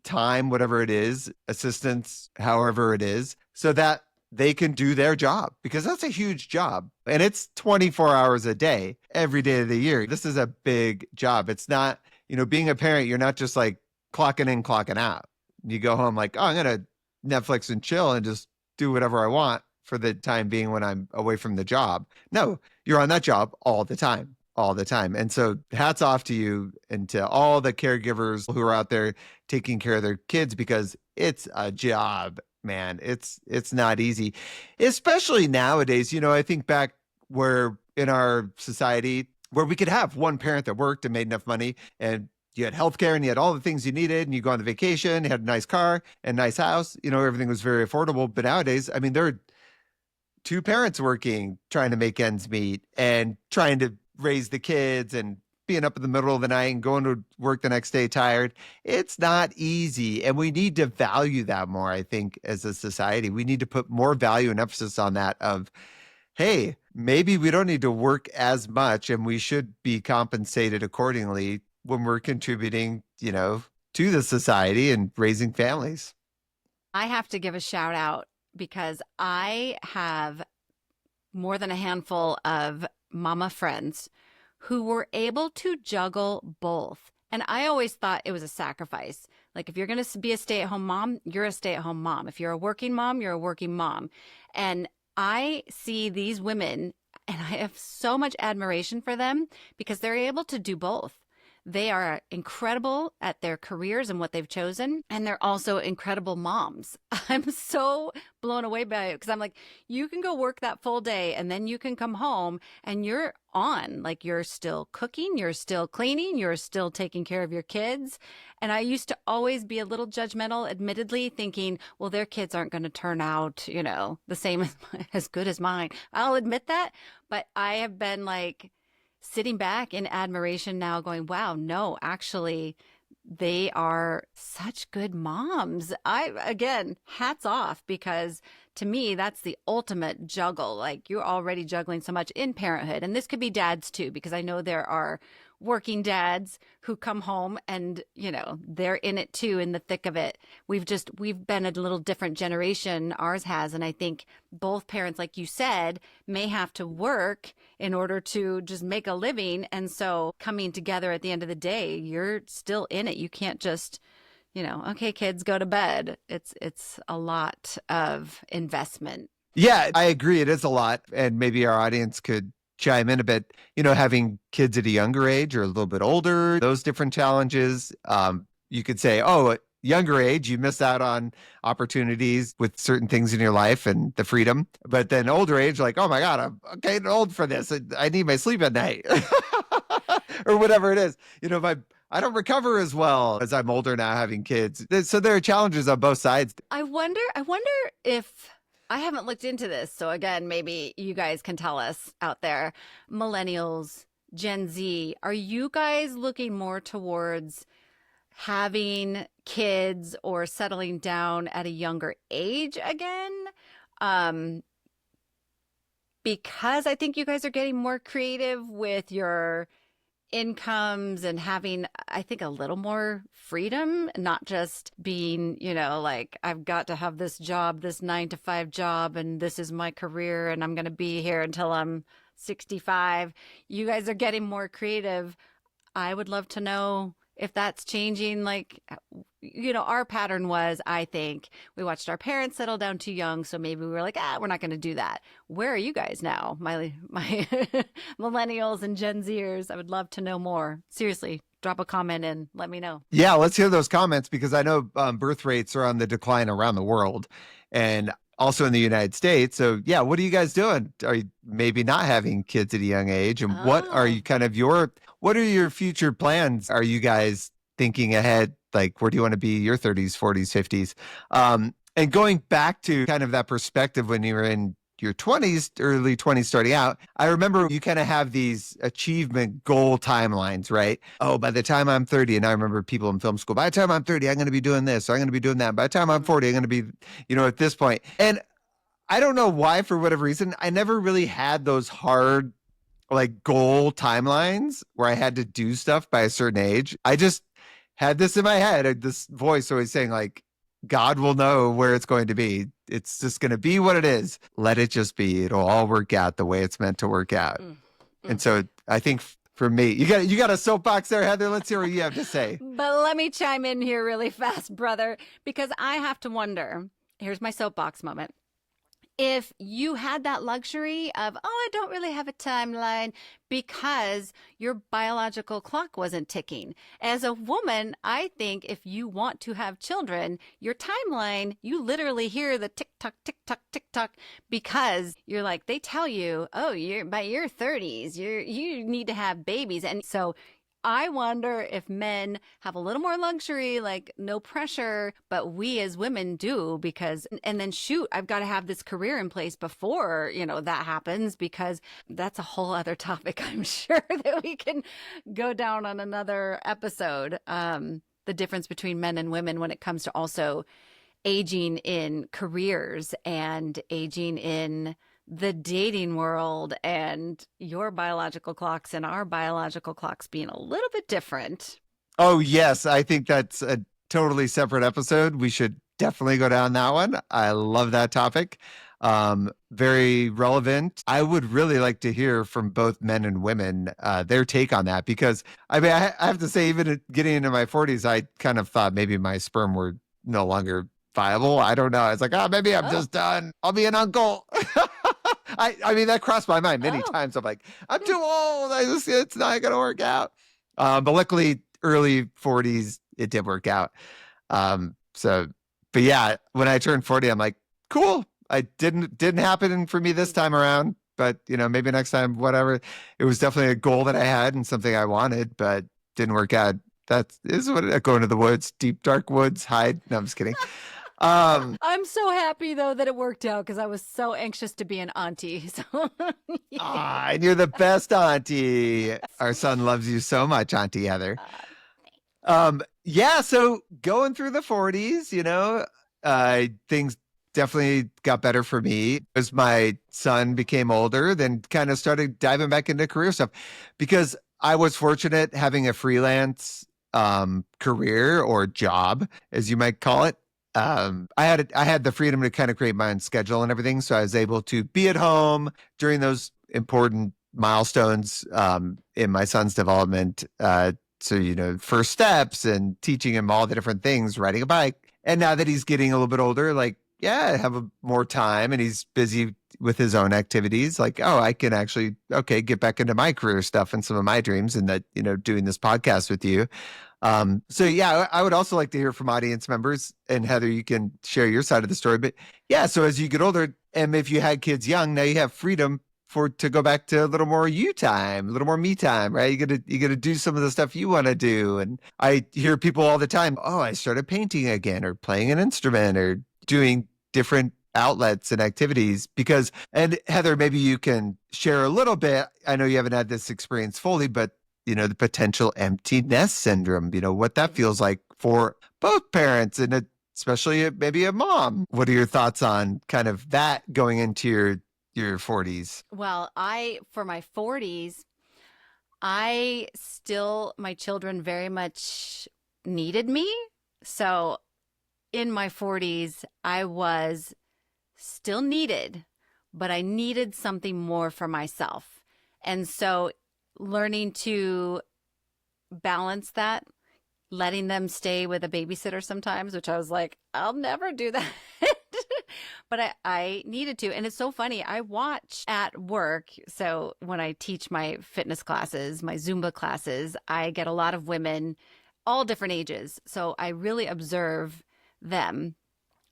time, whatever it is, assistance, however it is, so that they can do their job, because that's a huge job. And it's 24 hours a day, every day of the year. This is a big job. It's not, being a parent, you're not just like clocking in, clocking out. You go home like, oh, I'm going to Netflix and chill and just do whatever I want for the time being when I'm away from the job. No, you're on that job all the time. And so hats off to you and to all the caregivers who are out there taking care of their kids, because it's a job, man. It's not easy, especially nowadays. I think back where in our society where we could have one parent that worked and made enough money, and you had healthcare and you had all the things you needed, and you go on the vacation, you had a nice car and nice house, everything was very affordable. But nowadays, I mean, there are two parents working, trying to make ends meet and trying to raise the kids and being up in the middle of the night and going to work the next day tired. It's not easy. And we need to value that more, I think, as a society. We need to put more value and emphasis on that of, hey, maybe we don't need to work as much and we should be compensated accordingly when we're contributing, to the society and raising families. I have to give a shout out because I have more than a handful of mama friends who were able to juggle both. And I always thought it was a sacrifice. Like if you're going to be a stay-at-home mom, you're a stay-at-home mom. If you're a working mom, you're a working mom. And I see these women and I have so much admiration for them because they're able to do both. They are incredible at their careers and what they've chosen. And they're also incredible moms. I'm so blown away by it because I'm like, you can go work that full day and then you can come home and you're on. Like you're still cooking, you're still cleaning, you're still taking care of your kids. And I used to always be a little judgmental, admittedly, thinking, well, their kids aren't going to turn out, the same as good as mine. I'll admit that. But I have been like, sitting back in admiration now going, wow, no, actually, they are such good moms. Again, hats off, because to me, that's the ultimate juggle. Like you're already juggling so much in parenthood. And this could be dads too, because I know there are working dads who come home and, they're in it too, in the thick of it. We've been a little different generation, ours has. And I think both parents, like you said, may have to work in order to just make a living. And so coming together at the end of the day, you're still in it. You can't just, okay, kids, go to bed. It's a lot of investment. Yeah, I agree. It is a lot. And maybe our audience could chime in a bit, having kids at a younger age or a little bit older, those different challenges. You could say, oh, at younger age, you miss out on opportunities with certain things in your life and the freedom. But then older age, like, oh my God, I'm getting old for this. I need my sleep at night or whatever it is. I don't recover as well as I'm older now having kids. So there are challenges on both sides. I wonder if I haven't looked into this. So again, maybe you guys can tell us out there. Millennials, Gen Z, are you guys looking more towards having kids or settling down at a younger age again? Because I think you guys are getting more creative with your incomes and having, I think, a little more freedom, not just being, like, I've got to have this job, this 9 to 5 job, and this is my career, and I'm going to be here until I'm 65. You guys are getting more creative. I would love to know if that's changing. Like, our pattern was, I think, we watched our parents settle down too young, so maybe we were like, we're not going to do that. Where are you guys now, my millennials and Gen Zers? I would love to know more. Seriously, drop a comment and let me know. Yeah, let's hear those comments, because I know birth rates are on the decline around the world and also in the United States. So yeah, what are you guys doing? Are you maybe not having kids at a young age? And what are you what are your future plans? Are you guys thinking ahead? Like, where do you want to be your 30s, 40s, 50s? And going back to kind of that perspective when you were in your 20s, early 20s starting out, I remember you kind of have these achievement goal timelines, right? Oh, by the time I'm 30, and I remember people in film school, by the time I'm 30, I'm going to be doing this, or I'm going to be doing that. By the time I'm 40, I'm going to be, at this point. And I don't know why, for whatever reason, I never really had those hard, like, goal timelines where I had to do stuff by a certain age. I just had this in my head, this voice always saying, like, God will know where it's going to be. It's just going to be what it is. Let it just be. It'll all work out the way it's meant to work out. And so I think for me, you got a soapbox there, Heather. Let's hear what you have to say. But let me chime in here really fast, brother, because I have to wonder. Here's my soapbox moment. If you had that luxury of, I don't really have a timeline because your biological clock wasn't ticking. As a woman, I think if you want to have children, your timeline, you literally hear the tick tock, tick tock, tick tock, because you're like, they tell you, you're by your 30s, you need to have babies. And so I wonder if men have a little more luxury, like no pressure, but we as women do, because, and then shoot, I've got to have this career in place before, that happens, because that's a whole other topic, I'm sure, that we can go down on another episode. The difference between men and women when it comes to also aging in careers and aging in the dating world, and your biological clocks and our biological clocks being a little bit different. Oh, yes. I think that's a totally separate episode. We should definitely go down that one. I love that topic. Very relevant. I would really like to hear from both men and women, their take on that, because I have to say, even getting into my 40s, I kind of thought maybe my sperm were no longer viable. I don't know. I was like, maybe I'm just done. I'll be an uncle. I mean, that crossed my mind many times. I'm like, I'm too old. It's not going to work out. But luckily, early 40s, it did work out. But yeah, when I turned 40, I'm like, cool. I didn't happen for me this time around, but maybe next time, whatever. It was definitely a goal that I had and something I wanted, but didn't work out. That is what going to the woods, deep, dark woods, hide. No, I'm just kidding. I'm so happy though that it worked out, because I was so anxious to be an auntie. So and you're the best auntie. Our son loves you so much, Auntie Heather. Yeah, so going through the 40s, things definitely got better for me as my son became older, then kind of started diving back into career stuff, because I was fortunate having a freelance career or job, as you might call it. I had the freedom to kind of create my own schedule and everything. So I was able to be at home during those important milestones in my son's development. So, first steps and teaching him all the different things, riding a bike. And now that he's getting a little bit older, like have more time and he's busy with his own activities, like, oh, I can actually, okay, get back into my career stuff and some of my dreams and that, doing this podcast with you. So yeah, I would also like to hear from audience members, and Heather, you can share your side of the story. But yeah, so as you get older, and if you had kids young, now you have freedom to go back to a little more you time, a little more me time, right? You gotta do some of the stuff you want to do. And I hear people all the time, oh, I started painting again, or playing an instrument, or doing different outlets and activities and Heather, maybe you can share a little bit. I know you haven't had this experience fully, but the potential empty nest syndrome, what that feels like for both parents and especially maybe a mom. What are your thoughts on kind of that going into your 40s? Well, for my 40s, my children very much needed me. So in my 40s, I was still needed, but I needed something more for myself. And so learning to balance that, letting them stay with a babysitter sometimes, which I was like, I'll never do that. But I needed to. And it's so funny. I watch at work. So when I teach my fitness classes, my Zumba classes, I get a lot of women, all different ages. So I really observe them.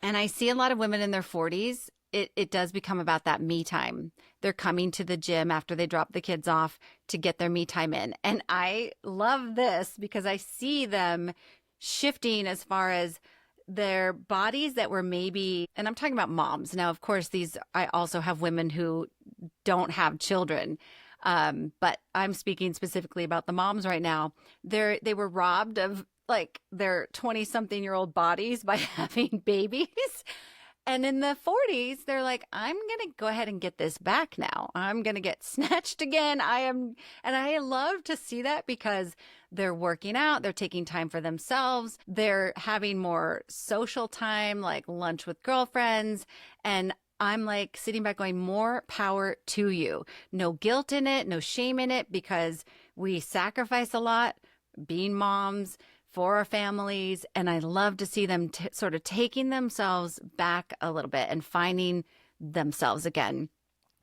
And I see a lot of women in their 40s. It does become about that me time. They're coming to the gym after they drop the kids off to get their me time in. And I love this because I see them shifting as far as their bodies that were maybe, and I'm talking about moms. Now, of course, I also have women who don't have children. But I'm speaking specifically about the moms right now. They were robbed of like their 20-something-year-old bodies by having babies. And in the 40s, they're like, I'm going to go ahead and get this back now. I'm going to get snatched again. And I love to see that because they're working out. They're taking time for themselves. They're having more social time, like lunch with girlfriends. And I'm like sitting back going, more power to you. No guilt in it, no shame in it, because we sacrifice a lot being moms for our families. And I love to see them sort of taking themselves back a little bit and finding themselves again.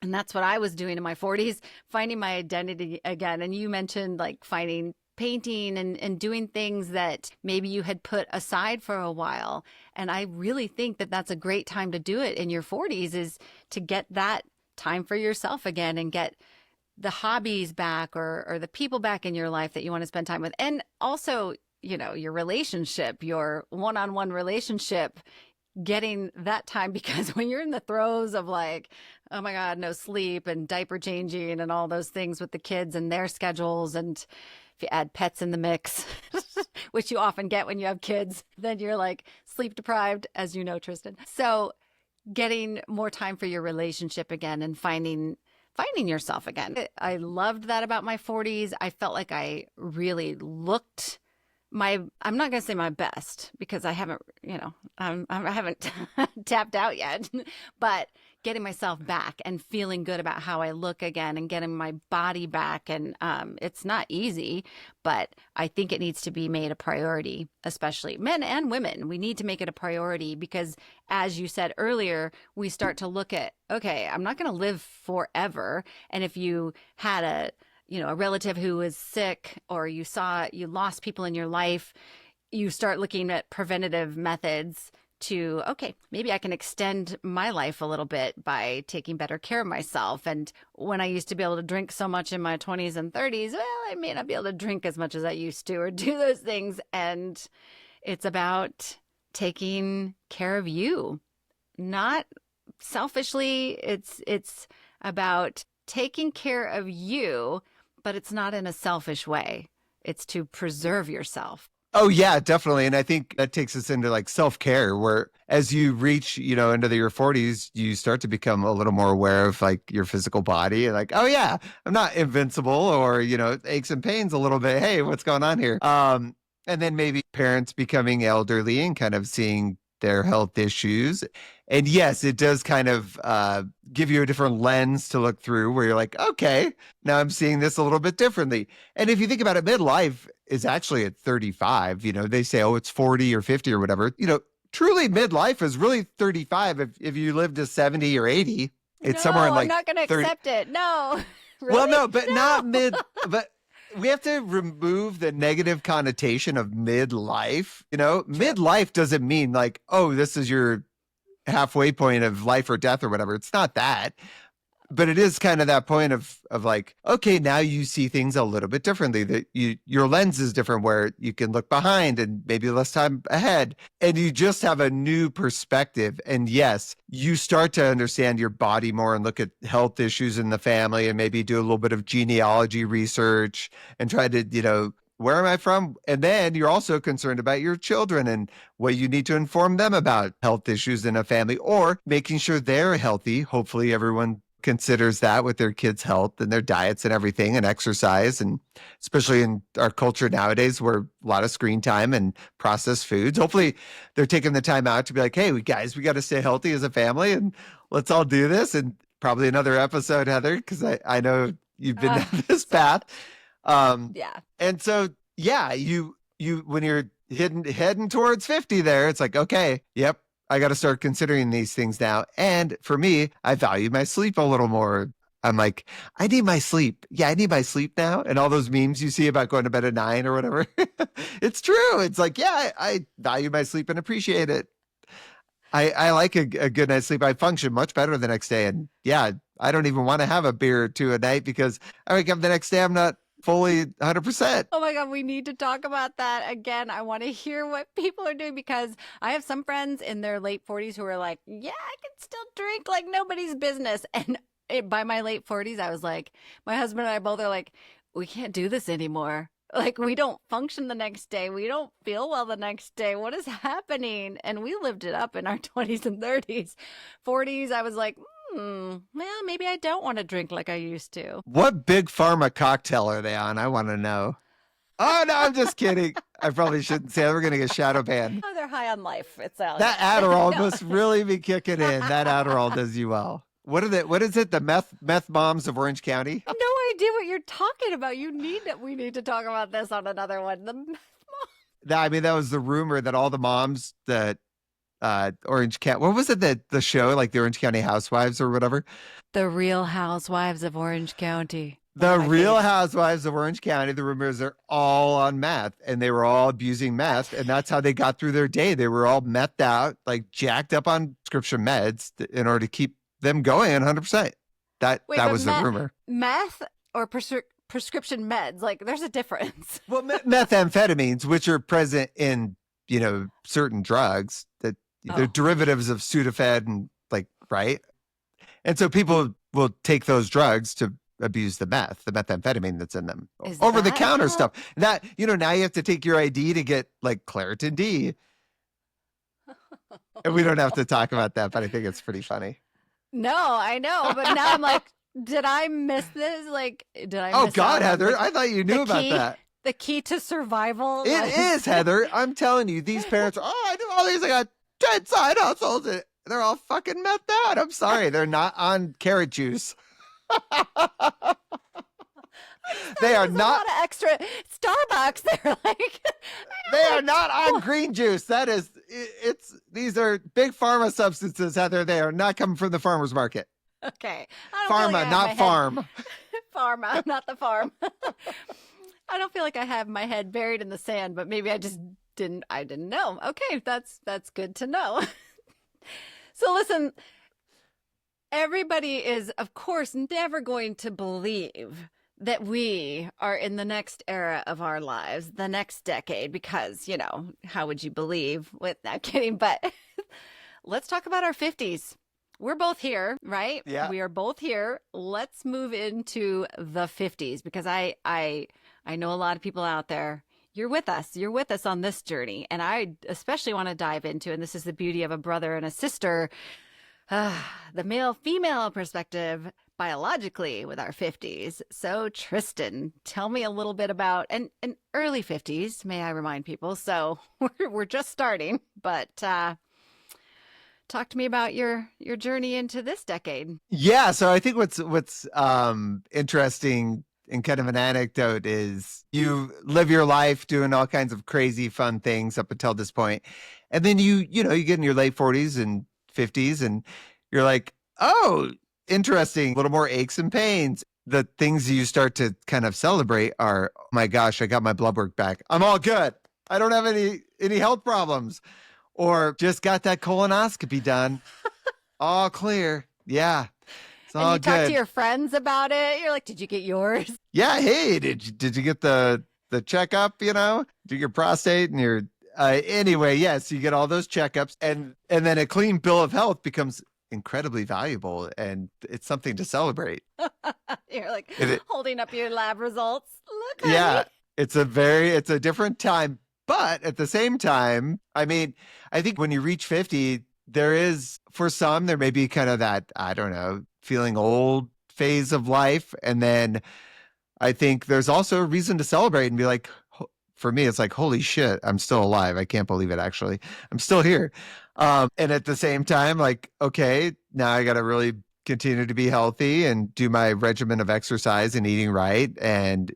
And that's what I was doing in my 40s, finding my identity again. And you mentioned like finding painting and doing things that maybe you had put aside for a while. And I really think that that's a great time to do it in your 40s, is to get that time for yourself again and get the hobbies back or the people back in your life that you want to spend time with. And also, your relationship, your one-on-one relationship, getting that time, because when you're in the throes of like, oh my God, no sleep and diaper changing and all those things with the kids and their schedules, and if you add pets in the mix, which you often get when you have kids, then you're like sleep deprived, as you know, Tristan. So getting more time for your relationship again and finding yourself again. I loved that about my 40s. I felt like I really looked I'm not going to say my best, because I haven't, I haven't tapped out yet, but getting myself back and feeling good about how I look again and getting my body back. And it's not easy, but I think it needs to be made a priority, especially men and women. We need to make it a priority because, as you said earlier, we start to look at, okay, I'm not going to live forever. And if you had a relative who was sick, or you lost people in your life, you start looking at preventative methods to, okay, maybe I can extend my life a little bit by taking better care of myself. And when I used to be able to drink so much in my 20s and 30s, well, I may not be able to drink as much as I used to or do those things. And it's about taking care of you, not selfishly. It's about taking care of you, but it's not in a selfish way. It's to preserve yourself. Oh yeah, definitely. And I think that takes us into like self-care, where as you reach, into your 40s, you start to become a little more aware of like your physical body and like, oh yeah, I'm not invincible, or, aches and pains a little bit. Hey, what's going on here? And then maybe parents becoming elderly and kind of seeing their health issues. And yes, it does kind of give you a different lens to look through, where you're like, okay, now I'm seeing this a little bit differently. And if you think about it, midlife is actually at 35. They say, oh, it's 40 or 50 or whatever. truly midlife is really 35. If you live to 70 or 80, it's somewhere in I'm like not going to 30. accept it. No. Well, Really? no, but No. not mid, but we have to remove the negative connotation of midlife. You know, True. midlife doesn't mean like, oh, this is your halfway point of life or death or whatever. It's not that. But it is kind of that point of like, okay, now you see things a little bit differently. That your lens is different, where you can look behind and maybe less time ahead, and you just have a new perspective. And yes, you start to understand your body more and look at health issues in the family, and maybe do a little bit of genealogy research and try to, where am I from? And then you're also concerned about your children and what you need to inform them about health issues in a family, or making sure they're healthy. Hopefully everyone considers that with their kids' health and their diets and everything, and exercise. And especially in our culture nowadays, where a lot of screen time and processed foods, hopefully they're taking the time out to be like, hey, we got to stay healthy as a family, and let's all do this. And probably another episode, Heather, because I know you've been down this path. Yeah. And so, yeah, you when you're heading towards 50 there, it's like, okay, yep, I got to start considering these things now. And for me, I value my sleep a little more. I'm like, I need my sleep. Yeah, I need my sleep now. And all those memes you see about going to bed at 9 or whatever, it's true. It's like, yeah, I value my sleep and appreciate it. I like a good night's sleep. I function much better the next day. And yeah, I don't even want to have a beer or two a night, because I wake up the next day, I'm not fully 100%. Oh my God, we need to talk about that again. I want to hear what people are doing, because I have some friends in their late 40s who are like, yeah, I can still drink like nobody's business. And by my late 40s, I was like, my husband and I both are like, we can't do this anymore. Like, we don't function the next day. We don't feel well the next day. What is happening? And we lived it up in our 20s and 30s. 40s, I was like, well, maybe I don't want to drink like I used to. What big pharma cocktail are they on? I want to know. Oh, no, I'm just kidding. I probably shouldn't say that. We're going to get shadow banned. Oh, they're high on life. It's that Adderall No. must really be kicking in. That Adderall does you well. What is it? The meth moms of Orange County? No idea what you're talking about. We need to talk about this on another one. I mean, that was the rumor that all the moms that Orange County, what was it, the show, like the Orange County Housewives or whatever? The Real Housewives of Orange County. The Real Housewives of Orange County, the rumors are all on meth, and they were all abusing meth, and that's how they got through their day. They were all methed out, like jacked up on prescription meds in order to keep them going 100%. That was the rumor. Meth or prescription meds? Like, there's a difference. Well, methamphetamines, which are present in, certain drugs, that they're derivatives of Sudafed and right? And so people will take those drugs to abuse the methamphetamine that's in them. Over the counter stuff. That, now you have to take your ID to get like Claritin D. And we don't have to talk about that, but I think it's pretty funny. No, I know. But now I'm like, did I miss this? Like, did I miss Oh, God, out on, Heather, I thought you knew about that. The key to survival? It is, Heather. I'm telling you, these parents, I do all these, I got 10 side hustles, and they're all fucking methed out. I'm sorry, they're not on carrot juice. They are not. A lot of extra Starbucks. They're like, they are not on green juice. That is, these are big pharma substances, Heather. They are not coming from the farmer's market. Okay. Pharma, not farm. Pharma, not the farm. I don't feel like I have my head buried in the sand, but maybe I didn't know. Okay, that's good to know. So listen, everybody is, of course, never going to believe that we are in the next era of our lives, the next decade, because, how would you believe? Not kidding, but let's talk about our 50s. We're both here, right? Yeah. We are both here. Let's move into the 50s, because I know a lot of people out there. You're with us. You're with us on this journey. And I especially want to dive into, and this is the beauty of a brother and a sister, the male-female perspective biologically with our 50s. So Tristan, tell me a little bit about, and early 50s, may I remind people. So we're just starting, but talk to me about your journey into this decade. Yeah. So I think what's interesting and kind of an anecdote is you live your life doing all kinds of crazy fun things up until this point. And then you get in your late 40s and 50s and you're like, oh, interesting, a little more aches and pains. The things you start to kind of celebrate are, oh my gosh, I got my blood work back. I'm all good. I don't have any health problems. Or just got that colonoscopy done. All clear. Yeah. It's all And you talk good. to your friends about it. You're like, did you get yours? Yeah. Hey, did you get the checkup, do your prostate and your anyway, yes, you get all those checkups and then a clean bill of health becomes incredibly valuable and it's something to celebrate. You're like holding up your lab results. Look, honey. Yeah, it's a different time, but at the same time, I mean, I think when you reach 50, there is, for some, there may be kind of that, I don't know, feeling old phase of life. And then I think there's also a reason to celebrate and be like, for me, it's like, holy shit, I'm still alive. I can't believe it, actually. I'm still here. And at the same time, like, okay, now I got to really continue to be healthy and do my regimen of exercise and eating right and,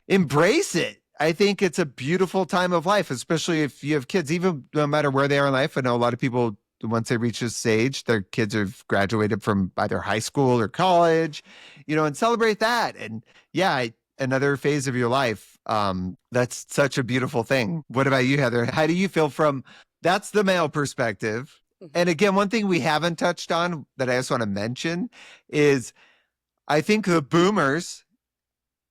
embrace it. I think it's a beautiful time of life, especially if you have kids, even no matter where they are in life. I know a lot of people, once they reach this age, their kids have graduated from either high school or college, and celebrate that. And yeah, another phase of your life. That's such a beautiful thing. What about you, Heather? How do you feel that's the male perspective? And again, one thing we haven't touched on that I just want to mention is I think the boomers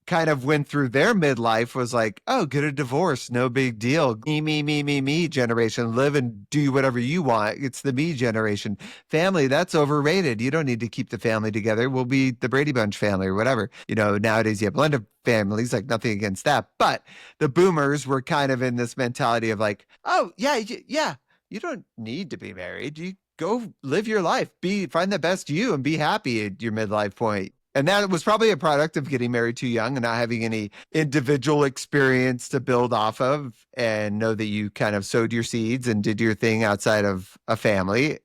kind of went through their midlife was like, oh, get a divorce, no big deal. Me generation, live and do whatever you want. It's the me generation. Family, that's overrated. You don't need to keep the family together. We'll be the Brady Bunch family or whatever. Nowadays you have blended families, like nothing against that. But the boomers were kind of in this mentality of like, oh, yeah, you don't need to be married. You go live your life, find the best you and be happy at your midlife point. And that was probably a product of getting married too young and not having any individual experience to build off of and know that you kind of sowed your seeds and did your thing outside of a family,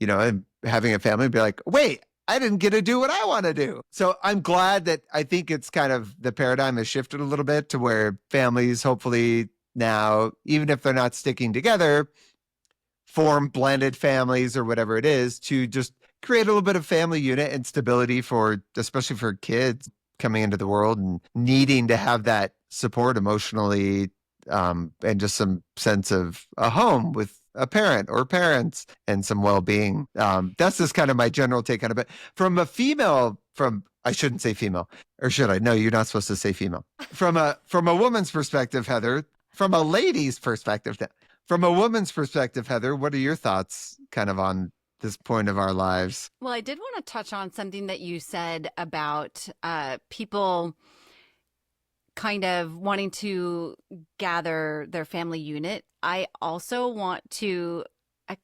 and having a family be like, wait, I didn't get to do what I want to do. So I'm glad that I think it's kind of the paradigm has shifted a little bit to where families hopefully now, even if they're not sticking together, form blended families or whatever it is to just create a little bit of family unit and stability especially for kids coming into the world and needing to have that support emotionally, and just some sense of a home with a parent or parents and some well-being. That's just kind of my general take on it. But I shouldn't say female, or should I? No, you're not supposed to say female. From a woman's perspective, Heather, from a lady's perspective, from a woman's perspective, Heather, what are your thoughts kind of on this point of our lives? Well, I did want to touch on something that you said about people kind of wanting to gather their family unit. I also want to,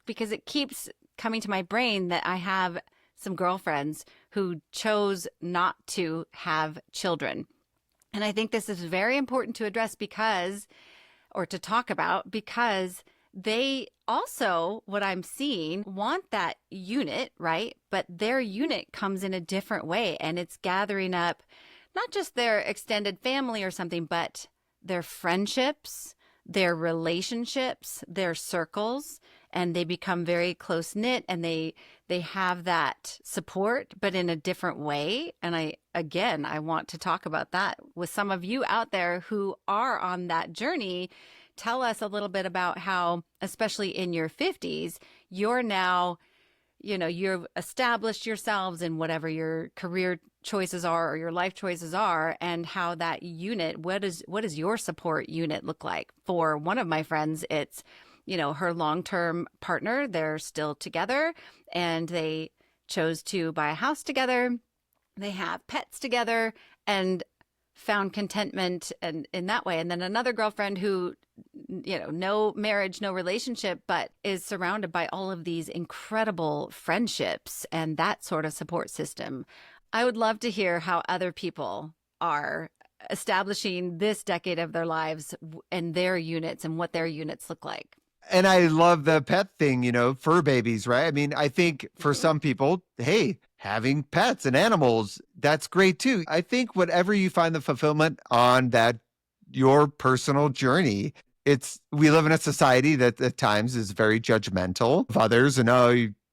because it keeps coming to my brain that I have some girlfriends who chose not to have children. And I think this is very important to address or to talk about, because they also, what I'm seeing, want that unit, right? But their unit comes in a different way, and it's gathering up not just their extended family or something, but their friendships, their relationships, their circles, and they become very close knit, and they have that support, but in a different way. And I want to talk about that with some of you out there who are on that journey. Tell us a little bit about how, especially in your 50s, you're now, you've established yourselves in whatever your career choices are or your life choices are, and how that unit, what does your support unit look like? For one of my friends, it's, her long-term partner, they're still together and they chose to buy a house together. They have pets together and found contentment and in that way. And then another girlfriend who, no marriage, no relationship, but is surrounded by all of these incredible friendships and that sort of support system. I would love to hear how other people are establishing this decade of their lives and their units and what their units look like. And I love the pet thing, fur babies, right? I mean, I think for some people, hey, having pets and animals, that's great too. I think whatever you find the fulfillment on that, your personal journey, we live in a society that at times is very judgmental of others, and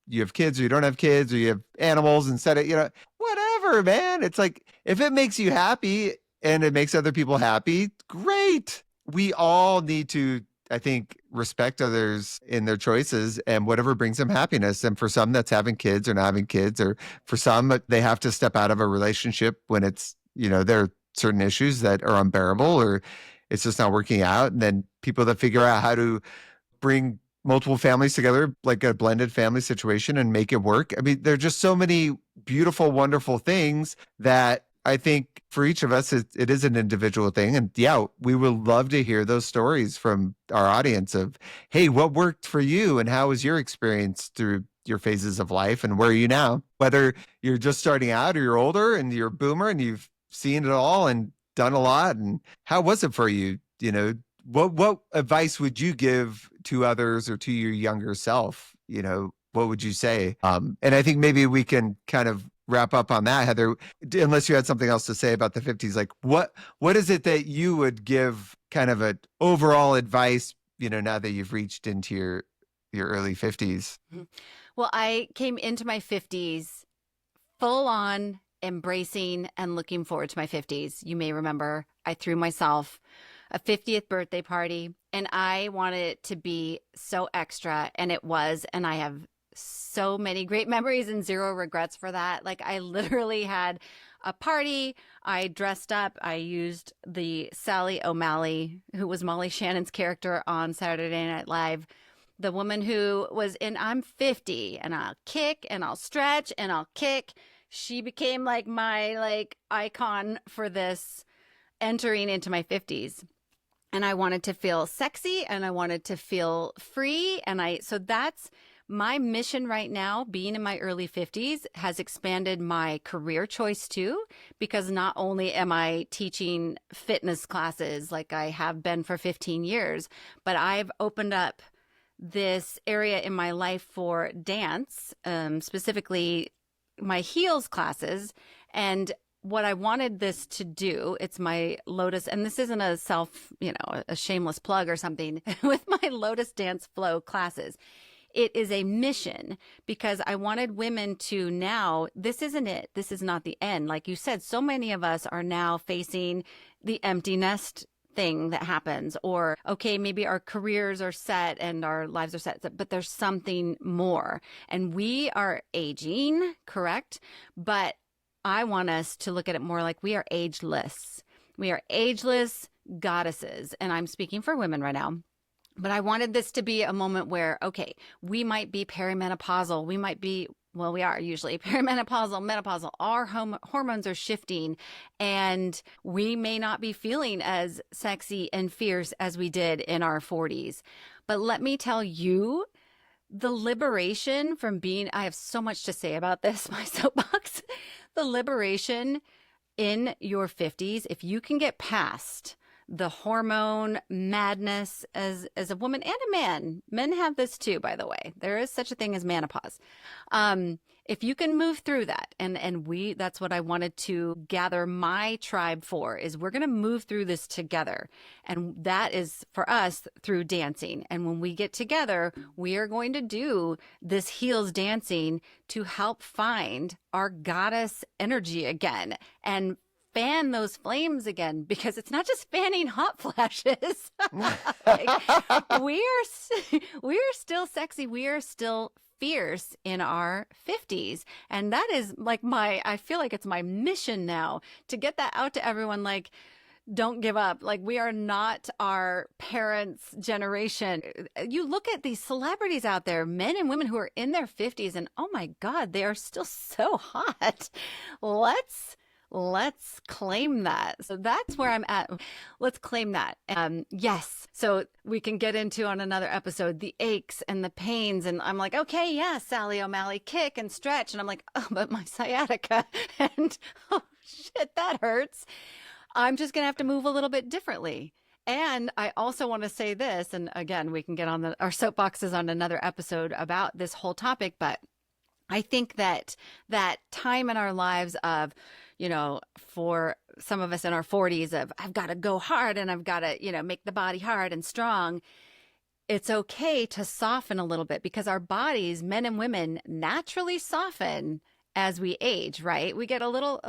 you have kids or you don't have kids or you have animals instead of, whatever, man. It's like, if it makes you happy and it makes other people happy, great. We all need to, I think, respect others in their choices and whatever brings them happiness. And for some, that's having kids or not having kids, or for some, they have to step out of a relationship when it's, there are certain issues that are unbearable or it's just not working out. And then people that figure out how to bring multiple families together, like a blended family situation, and make it work. I mean, there are just so many beautiful, wonderful things that I think for each of us, it is an individual thing. And yeah, we would love to hear those stories from our audience of, hey, what worked for you and how was your experience through your phases of life and where are you now? Whether you're just starting out or you're older and you're a boomer and you've seen it all and done a lot. And how was it for you? What advice would you give to others or to your younger self? What would you say? And I think maybe we can kind of wrap up on that, Heather, unless you had something else to say about the 50s. Like what is it that you would give kind of an overall advice, now that you've reached into your early 50s? Well, I came into my 50s full on embracing and looking forward to my 50s. You may remember I threw myself a 50th birthday party and I wanted it to be so extra, and it was, and I have so many great memories and zero regrets for that. Like, I literally had a party. I dressed up. I used the Sally O'Malley, who was Molly Shannon's character on Saturday Night Live, the woman who was in I'm 50 and I'll kick and I'll stretch and I'll kick. She became like my icon for this entering into my 50s. And I wanted to feel sexy and I wanted to feel free. So that's my mission right now. Being in my early 50s has expanded my career choice too, because not only am I teaching fitness classes like I have been for 15 years, but I've opened up this area in my life for dance, specifically my heels classes. And what I wanted this to do, it's my Lotus, and this isn't a a shameless plug or something, with my Lotus Dance Flow classes. It is a mission because I wanted women to now, this isn't it. This is not the end. Like you said, so many of us are now facing the empty nest thing that happens, or, okay, maybe our careers are set and our lives are set, but there's something more. And we are aging, correct? But I want us to look at it more like we are ageless. We are ageless goddesses. And I'm speaking for women right now. But I wanted this to be a moment where, okay, we might be perimenopausal. We might be, well, we are usually perimenopausal, menopausal. Our hormones are shifting and we may not be feeling as sexy and fierce as we did in our 40s. But let me tell you, the liberation from being, I have so much to say about this, my soapbox. The liberation in your 50s, if you can get past the hormone madness as a woman and a man. Men have this too, by the way. There is such a thing as menopause. If you can move through that, and that's what I wanted to gather my tribe for, is we're going to move through this together. And that is for us through dancing. And when we get together, we are going to do this heels dancing to help find our goddess energy again and fan those flames again, because it's not just fanning hot flashes. We are still sexy. We are still fierce in our 50s. And that is like I feel like it's my mission now to get that out to everyone. Like, don't give up. Like, we are not our parents' generation. You look at these celebrities out there, men and women who are in their 50s, and oh my God, they are still so hot. Let's claim that. So that's where I'm at. Let's claim that. Yes. So we can get into on another episode, the aches and the pains. And I'm like, okay, yeah, Sally O'Malley, kick and stretch. And I'm like, oh, but my sciatica and oh shit, that hurts. I'm just going to have to move a little bit differently. And I also want to say this, and again, we can get on our soapboxes on another episode about this whole topic, but I think that that time in our lives of, for some of us in our 40s of I've got to go hard and I've got to, make the body hard and strong. It's okay to soften a little bit because our bodies, men and women, naturally soften as we age, right? We get a little,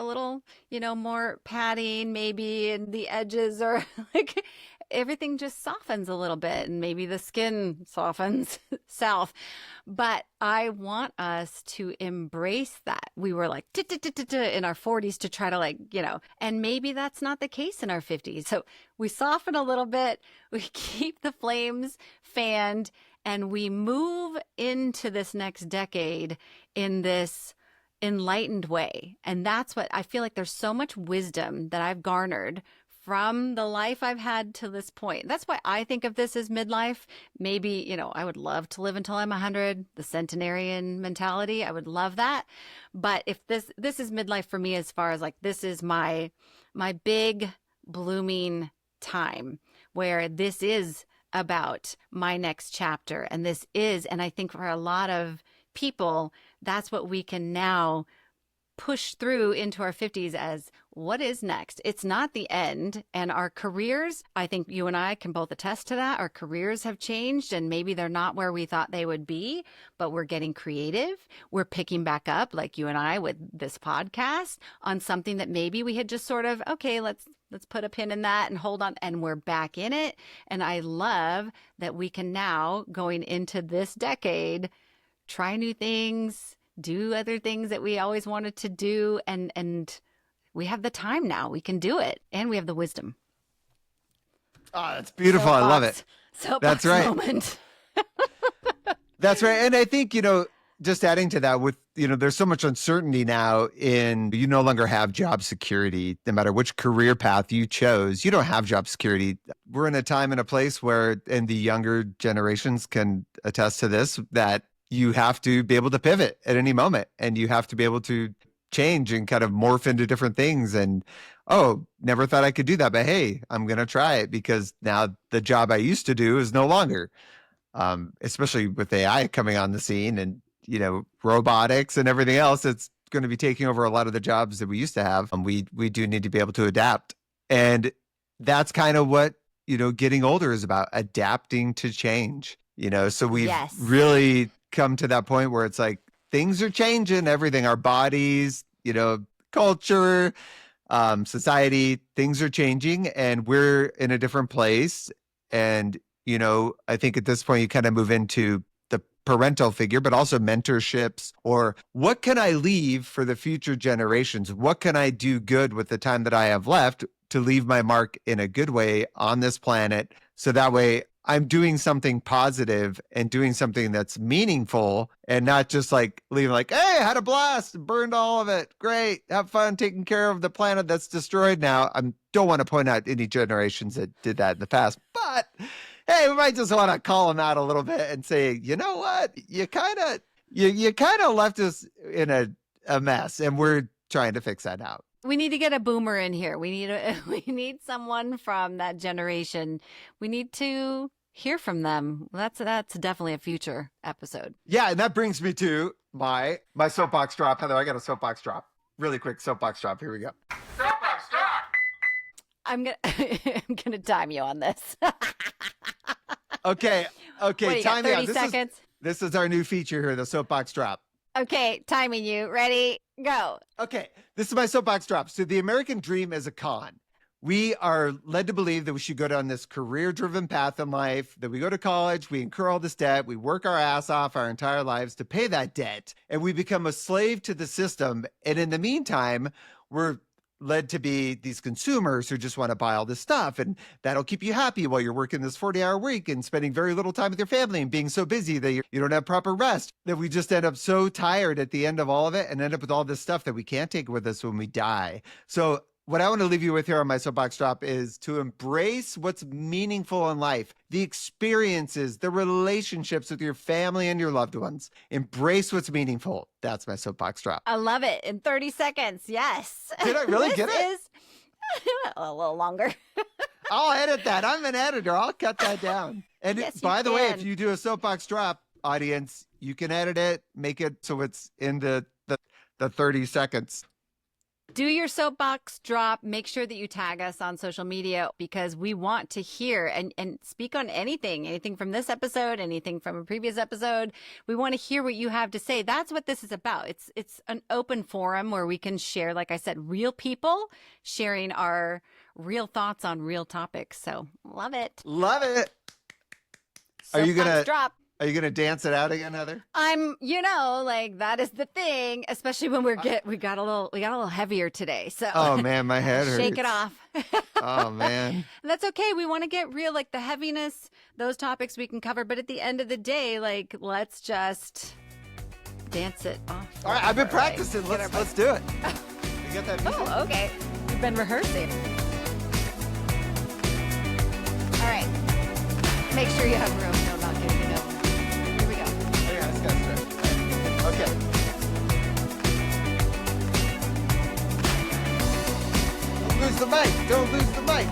more padding maybe in the edges or like everything just softens a little bit and maybe the skin softens south. But I want us to embrace that. We were like in our 40s to try to and maybe that's not the case in our 50s. So we soften a little bit, we keep the flames fanned, and we move into this next decade in this enlightened way. And that's what I feel like there's so much wisdom that I've garnered from the life I've had to this point. That's why I think of this as midlife. Maybe, I would love to live until I'm 100, the centenarian mentality. I would love that. But if this is midlife for me, as far as like, this is my big blooming time where this is about my next chapter. And I think for a lot of people, that's what we can now push through into our 50s as what is next. It's not the end. And our careers, I think you and I can both attest to that. Our careers have changed and maybe they're not where we thought they would be, but we're getting creative. We're picking back up like you and I with this podcast on something that maybe we had just sort of, okay, let's put a pin in that and hold on. And we're back in it. And I love that we can now, going into this decade, try new things, do other things that we always wanted to do. And we have the time now. We can do it. And we have the wisdom. Oh, that's beautiful. I love it. Soapbox that's right. Moment. That's right. And I think, just adding to that with, there's so much uncertainty now you no longer have job security. No matter which career path you chose, you don't have job security. We're in a time and a place where, and the younger generations can attest to this, that you have to be able to pivot at any moment and you have to be able to change and kind of morph into different things. And, never thought I could do that, but hey, I'm going to try it because now the job I used to do is no longer, especially with AI coming on the scene and, robotics and everything else. It's going to be taking over a lot of the jobs that we used to have. We do need to be able to adapt. And that's kind of what, getting older is about, adapting to change, so we've really come to that point where it's like things are changing, everything, our bodies, culture, society, things are changing and we're in a different place. And, I think at this point you kind of move into the parental figure, but also mentorships, or what can I leave for the future generations? What can I do good with the time that I have left to leave my mark in a good way on this planet? So that way I'm doing something positive and doing something that's meaningful and not just like leaving like, hey, I had a blast, burned all of it. Great. Have fun taking care of the planet that's destroyed now. I don't want to point out any generations that did that in the past, but hey, we might just want to call them out a little bit and say, you know what? You kind of left us in a mess and we're trying to fix that now. We need to get a boomer in here. We need someone from that generation. We need to hear from them. That's definitely a future episode. Yeah, and that brings me to my soapbox drop. Heather, I got a soapbox drop. Really quick soapbox drop. Here we go. Soapbox drop. I'm gonna time you on this. Okay. Time 30 seconds. This is our new feature here, the soapbox drop. Okay, timing you. Ready? Go. Okay, this is my soapbox drop. So the American dream is a con. We are led to believe that we should go down this career-driven path in life, that we go to college, we incur all this debt, we work our ass off our entire lives to pay that debt, and we become a slave to the system. And in the meantime, we're led to be these consumers who just want to buy all this stuff, and that'll keep you happy while you're working this 40-hour week and spending very little time with your family and being so busy that you don't have proper rest, that we just end up so tired at the end of all of it and end up with all this stuff that we can't take with us when we die. So what I want to leave you with here on my soapbox drop is to embrace what's meaningful in life, the experiences, the relationships with your family and your loved ones. Embrace what's meaningful. That's my soapbox drop. I love it. In 30 seconds. Yes. Did I really get it? A little longer. I'll edit that. I'm an editor. I'll cut that down. And yes, by the way, if you do a soapbox drop, audience, You can edit it, make it so it's in the 30 seconds. Do your soapbox drop. Make sure that you tag us on social media because we want to hear and speak on anything from this episode, anything from a previous episode. We want to hear what you have to say. That's what this is about. It's an open forum where we can share, like I said, real people sharing our real thoughts on real topics. So love it. Love it. Soapbox drop. Are you gonna dance it out again, Heather? I'm, like that is the thing, especially when we got a little heavier today. So oh man, my head hurts. Shake it off. Oh man. That's okay. We want to get real, like the heaviness, those topics we can cover, but at the end of the day, like let's just dance it off. All right, I've been practicing. Let's do it. You got that music? Oh, okay. You've been rehearsing. All right. Make sure you have room. No, not getting it over. Here we go. Oh, yeah, it's got stretch. Okay. Don't lose the mic. Don't lose the mic.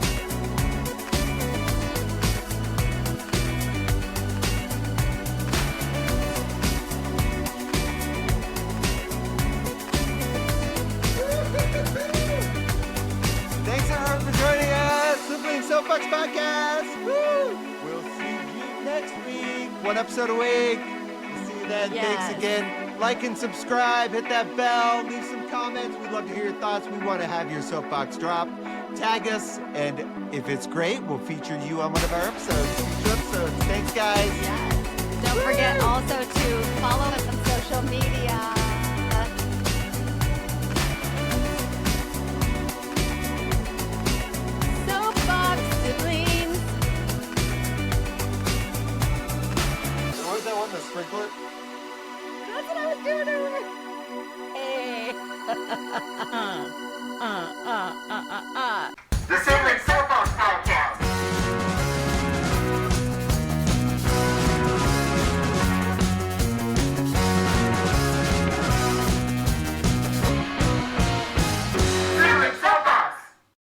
Thanks everyone for joining us. Sibling Soapbox Podcast. Woo! We'll see you next week. One episode a week. We'll see you then. Yes. Thanks again. Like and subscribe. Hit that bell. Leave some comments. We'd love to hear your thoughts. We want to have your soapbox drop. Tag us, and if it's great, we'll feature you on one of our episodes. Future episodes. Thanks, guys. Yes. Don't forget also to follow us on social media. Soapbox Siblings. What was that one, the sprinkler? That's what I was doing earlier. Hey. The Sibling